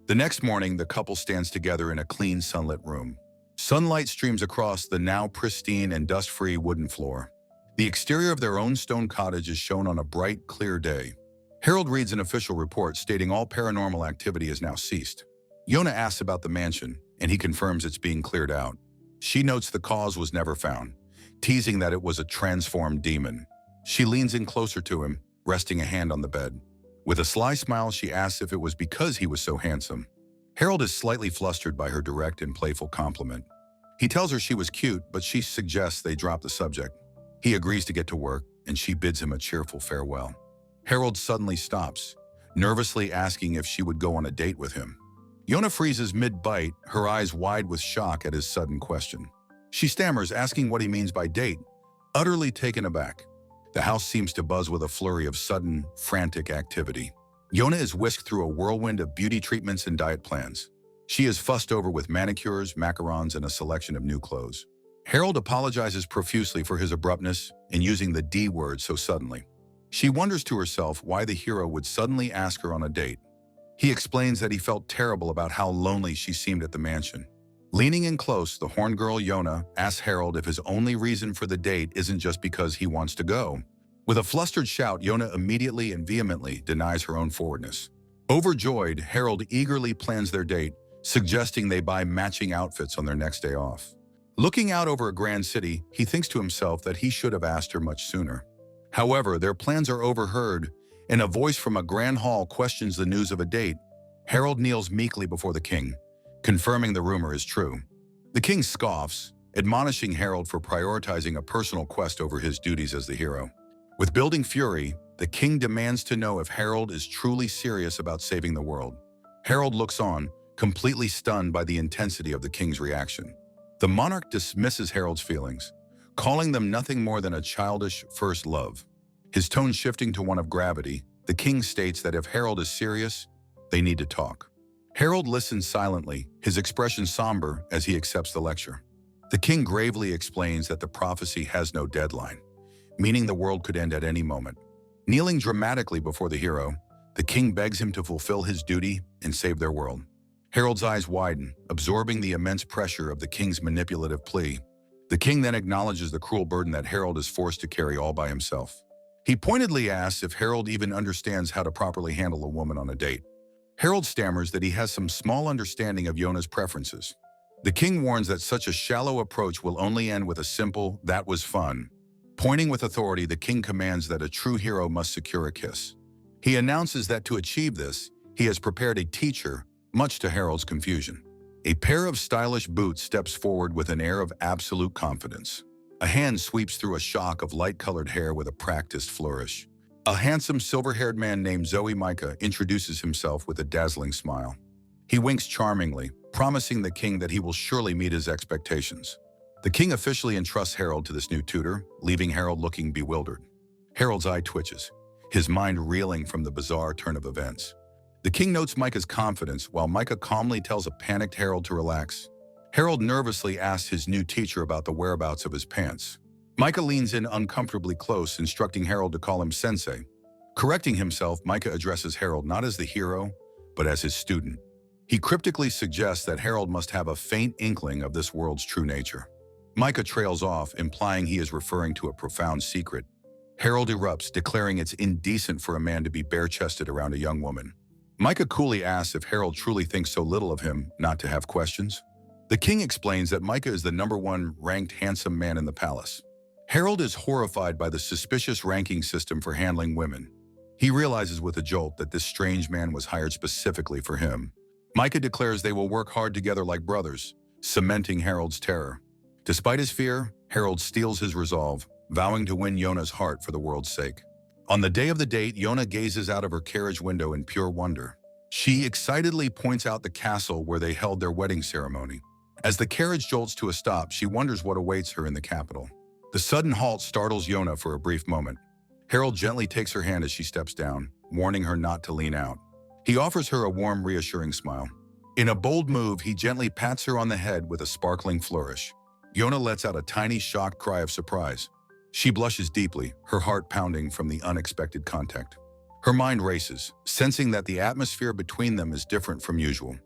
The next morning, the couple stands together in a clean, sunlit room. Sunlight streams across the now pristine and dust-free wooden floor. The exterior of their own stone cottage is shown on a bright, clear day. Harold reads an official report stating all paranormal activity has now ceased. Yona asks about the mansion, and he confirms it's being cleared out. She notes the cause was never found, teasing that it was a transformed demon. She leans in closer to him, resting a hand on the bed. With a sly smile, she asks if it was because he was so handsome. Harold is slightly flustered by her direct and playful compliment. He tells her she was cute, but she suggests they drop the subject. He agrees to get to work, and she bids him a cheerful farewell. Harold suddenly stops, nervously asking if she would go on a date with him. Yona freezes mid-bite, her eyes wide with shock at his sudden question. She stammers, asking what he means by date, utterly taken aback. The house seems to buzz with a flurry of sudden, frantic activity. Yona is whisked through a whirlwind of beauty treatments and diet plans. She is fussed over with manicures, macarons, and a selection of new clothes. Harold apologizes profusely for his abruptness in using the D word so suddenly. She wonders to herself why the hero would suddenly ask her on a date. He explains that he felt terrible about how lonely she seemed at the mansion. Leaning in close, the horned girl Yona asks Harold if his only reason for the date isn't just because he wants to go. With a flustered shout, Yona immediately and vehemently denies her own forwardness. Overjoyed, Harold eagerly plans their date, suggesting they buy matching outfits on their next day off. Looking out over a grand city, he thinks to himself that he should have asked her much sooner. However, their plans are overheard, and a voice from a grand hall questions the news of a date. Harold kneels meekly before the king, confirming the rumor is true. The king scoffs, admonishing Harold for prioritizing a personal quest over his duties as the hero. With building fury, the king demands to know if Harold is truly serious about saving the world. Harold looks on, completely stunned by the intensity of the king's reaction. The monarch dismisses Harold's feelings, calling them nothing more than a childish first love. His tone shifting to one of gravity, the king states that if Harold is serious, they need to talk. Harold listens silently, his expression somber as he accepts the lecture. The king gravely explains that the prophecy has no deadline, meaning the world could end at any moment. Kneeling dramatically before the hero, the king begs him to fulfill his duty and save their world. Harold's eyes widen, absorbing the immense pressure of the king's manipulative plea. The king then acknowledges the cruel burden that Harold is forced to carry all by himself. He pointedly asks if Harold even understands how to properly handle a woman on a date. Harold stammers that he has some small understanding of Yona's preferences. The king warns that such a shallow approach will only end with a simple, "that was fun." Pointing with authority, the king commands that a true hero must secure a kiss. He announces that to achieve this, he has prepared a teacher, much to Harold's confusion. A pair of stylish boots steps forward with an air of absolute confidence. A hand sweeps through a shock of light-colored hair with a practiced flourish. A handsome silver-haired man named Zoe Micah introduces himself with a dazzling smile. He winks charmingly, promising the king that he will surely meet his expectations. The king officially entrusts Harold to this new tutor, leaving Harold looking bewildered. Harold's eye twitches, his mind reeling from the bizarre turn of events. The king notes Micah's confidence, while Micah calmly tells a panicked Harold to relax. Harold nervously asks his new teacher about the whereabouts of his pants. Micah leans in uncomfortably close, instructing Harold to call him sensei. Correcting himself, Micah addresses Harold not as the hero, but as his student. He cryptically suggests that Harold must have a faint inkling of this world's true nature. Micah trails off, implying he is referring to a profound secret. Harold erupts, declaring it's indecent for a man to be bare-chested around a young woman. Micah coolly asks if Harold truly thinks so little of him not to have questions. The king explains that Micah is the #1 ranked handsome man in the palace. Harold is horrified by the suspicious ranking system for handling women. He realizes with a jolt that this strange man was hired specifically for him. Micah declares they will work hard together like brothers, cementing Harold's terror. Despite his fear, Harold steels his resolve, vowing to win Yona's heart for the world's sake. On the day of the date, Yona gazes out of her carriage window in pure wonder. She excitedly points out the castle where they held their wedding ceremony. As the carriage jolts to a stop, she wonders what awaits her in the capital. The sudden halt startles Yona for a brief moment. Harold gently takes her hand as she steps down, warning her not to lean out. He offers her a warm, reassuring smile. In a bold move, he gently pats her on the head with a sparkling flourish. Yona lets out a tiny shocked cry of surprise. She blushes deeply, her heart pounding from the unexpected contact. Her mind races, sensing that the atmosphere between them is different from usual.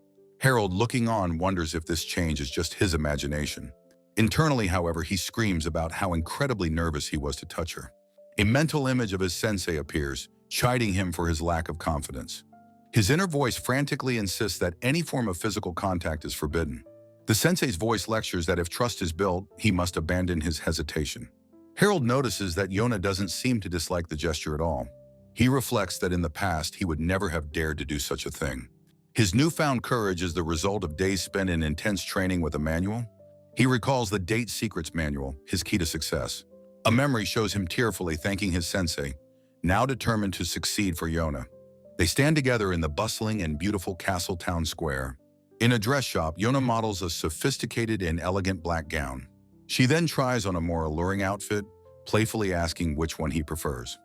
Harold, looking on, wonders if this change is just his imagination. Internally, however, he screams about how incredibly nervous he was to touch her. A mental image of his sensei appears, chiding him for his lack of confidence. His inner voice frantically insists that any form of physical contact is forbidden. The sensei's voice lectures that if trust is built, he must abandon his hesitation. Harold notices that Yona doesn't seem to dislike the gesture at all. He reflects that in the past he would never have dared to do such a thing. His newfound courage is the result of days spent in intense training with a manual. He recalls the Date Secrets manual, his key to success. A memory shows him tearfully thanking his sensei, now determined to succeed for Yona. They stand together in the bustling and beautiful castle town square. In a dress shop, Yona models a sophisticated and elegant black gown. She then tries on a more alluring outfit, playfully asking which one he prefers.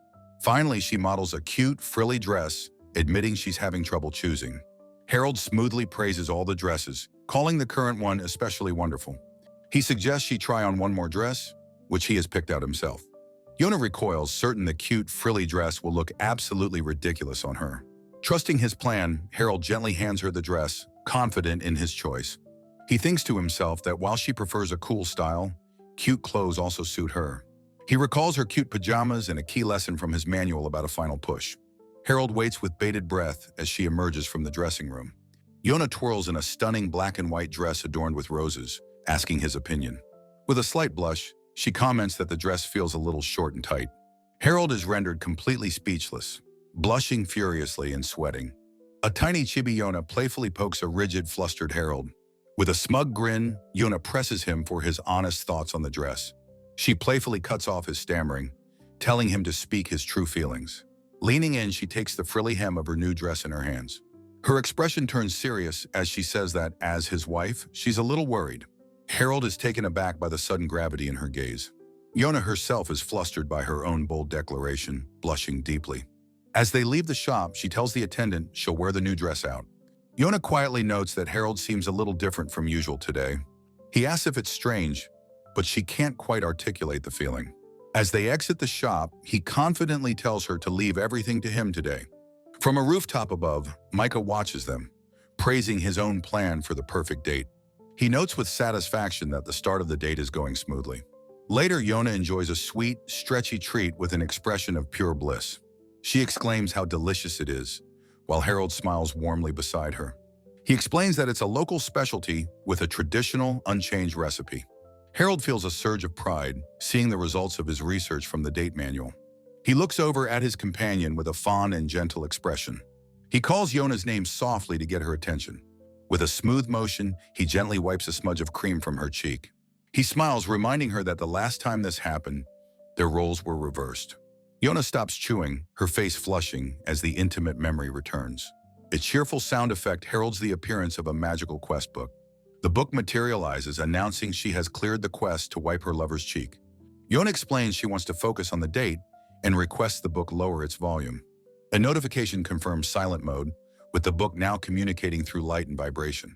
Finally, she models a cute, frilly dress, admitting she's having trouble choosing. Harold smoothly praises all the dresses, calling the current one especially wonderful. He suggests she try on one more dress, which he has picked out himself. Yona recoils, certain the cute, frilly dress will look absolutely ridiculous on her. Trusting his plan, Harold gently hands her the dress, confident in his choice. He thinks to himself that while she prefers a cool style, cute clothes also suit her. He recalls her cute pajamas and a key lesson from his manual about a final push. Harold waits with bated breath as she emerges from the dressing room. Yona twirls in a stunning black and white dress adorned with roses, asking his opinion. With a slight blush, she comments that the dress feels a little short and tight. Harold is rendered completely speechless, blushing furiously and sweating. A tiny chibi Yona playfully pokes a rigid, flustered Harold. With a smug grin, Yona presses him for his honest thoughts on the dress. She playfully cuts off his stammering, telling him to speak his true feelings. Leaning in, she takes the frilly hem of her new dress in her hands. Her expression turns serious as she says that, as his wife, she's a little worried. Harold is taken aback by the sudden gravity in her gaze. Yona herself is flustered by her own bold declaration, blushing deeply. As they leave the shop, she tells the attendant she'll wear the new dress out. Yona quietly notes that Harold seems a little different from usual today. He asks if it's strange, but she can't quite articulate the feeling. As they exit the shop, he confidently tells her to leave everything to him today. From a rooftop above, Micah watches them, praising his own plan for the perfect date. He notes with satisfaction that the start of the date is going smoothly. Later, Yona enjoys a sweet, stretchy treat with an expression of pure bliss. She exclaims how delicious it is, while Harold smiles warmly beside her. He explains that it's a local specialty with a traditional, unchanged recipe. Harold feels a surge of pride, seeing the results of his research from the date manual. He looks over at his companion with a fond and gentle expression. He calls Yona's name softly to get her attention. With a smooth motion, he gently wipes a smudge of cream from her cheek. He smiles, reminding her that the last time this happened, their roles were reversed. Yona stops chewing, her face flushing as the intimate memory returns. Its cheerful sound effect heralds the appearance of a magical quest book. The book materializes, announcing she has cleared the quest to wipe her lover's cheek. Yona explains she wants to focus on the date and requests the book lower its volume. A notification confirms silent mode, with the book now communicating through light and vibration.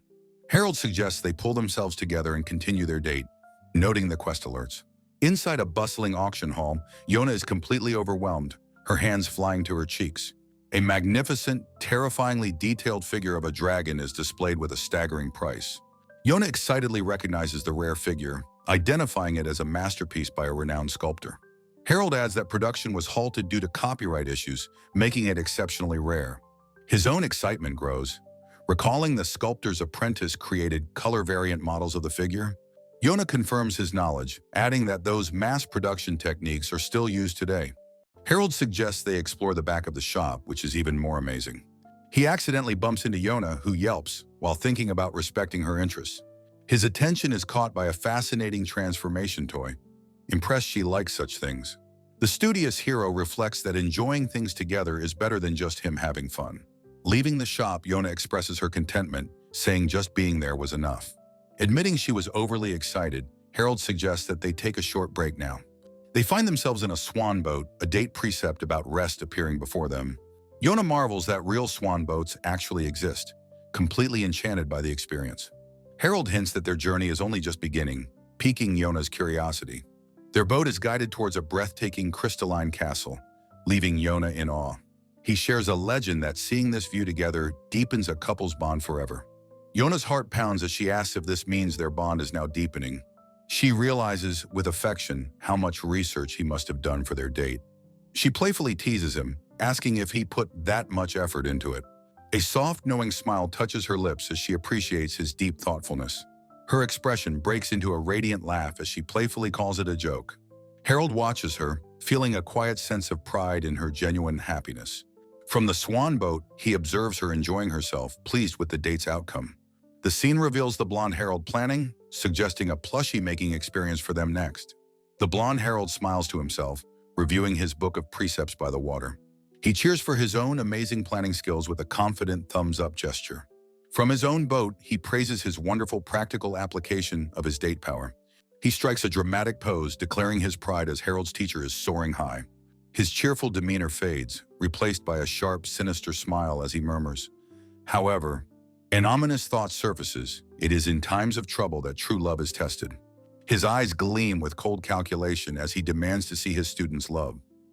Harold suggests they pull themselves together and continue their date, noting the quest alerts. Inside a bustling auction hall, Yona is completely overwhelmed, her hands flying to her cheeks. A magnificent, terrifyingly detailed figure of a dragon is displayed with a staggering price. Yona excitedly recognizes the rare figure, identifying it as a masterpiece by a renowned sculptor. Harold adds that production was halted due to copyright issues, making it exceptionally rare. His own excitement grows. Recalling the sculptor's apprentice created color variant models of the figure, Yona confirms his knowledge, adding that those mass production techniques are still used today. Harold suggests they explore the back of the shop, which is even more amazing. He accidentally bumps into Yona, who yelps, while thinking about respecting her interests. His attention is caught by a fascinating transformation toy. Impressed she likes such things. The studious hero reflects that enjoying things together is better than just him having fun. Leaving the shop, Yona expresses her contentment, saying just being there was enough. Admitting she was overly excited, Harold suggests that they take a short break now. They find themselves in a swan boat, a date precept about rest appearing before them. Yona marvels that real swan boats actually exist, completely enchanted by the experience. Harold hints that their journey is only just beginning, piquing Yona's curiosity. Their boat is guided towards a breathtaking crystalline castle, leaving Yona in awe. He shares a legend that seeing this view together deepens a couple's bond forever. Yona's heart pounds as she asks if this means their bond is now deepening. She realizes, with affection, how much research he must have done for their date. She playfully teases him, asking if he put that much effort into it. A soft, knowing smile touches her lips as she appreciates his deep thoughtfulness. Her expression breaks into a radiant laugh as she playfully calls it a joke. Harold watches her, feeling a quiet sense of pride in her genuine happiness. From the swan boat, he observes her enjoying herself, pleased with the date's outcome. The scene reveals the blonde Harold planning, suggesting a plushie-making experience for them next. The blonde Harold smiles to himself, reviewing his book of precepts by the water. He cheers for his own amazing planning skills with a confident thumbs-up gesture. From his own boat, he praises his wonderful practical application of his date power. He strikes a dramatic pose, declaring his pride as Harold's teacher is soaring high. His cheerful demeanor fades, replaced by a sharp, sinister smile as he murmurs, "However," an ominous thought surfaces. It is in times of trouble that true love is tested. His eyes gleam with cold calculation as he demands to see his student's love.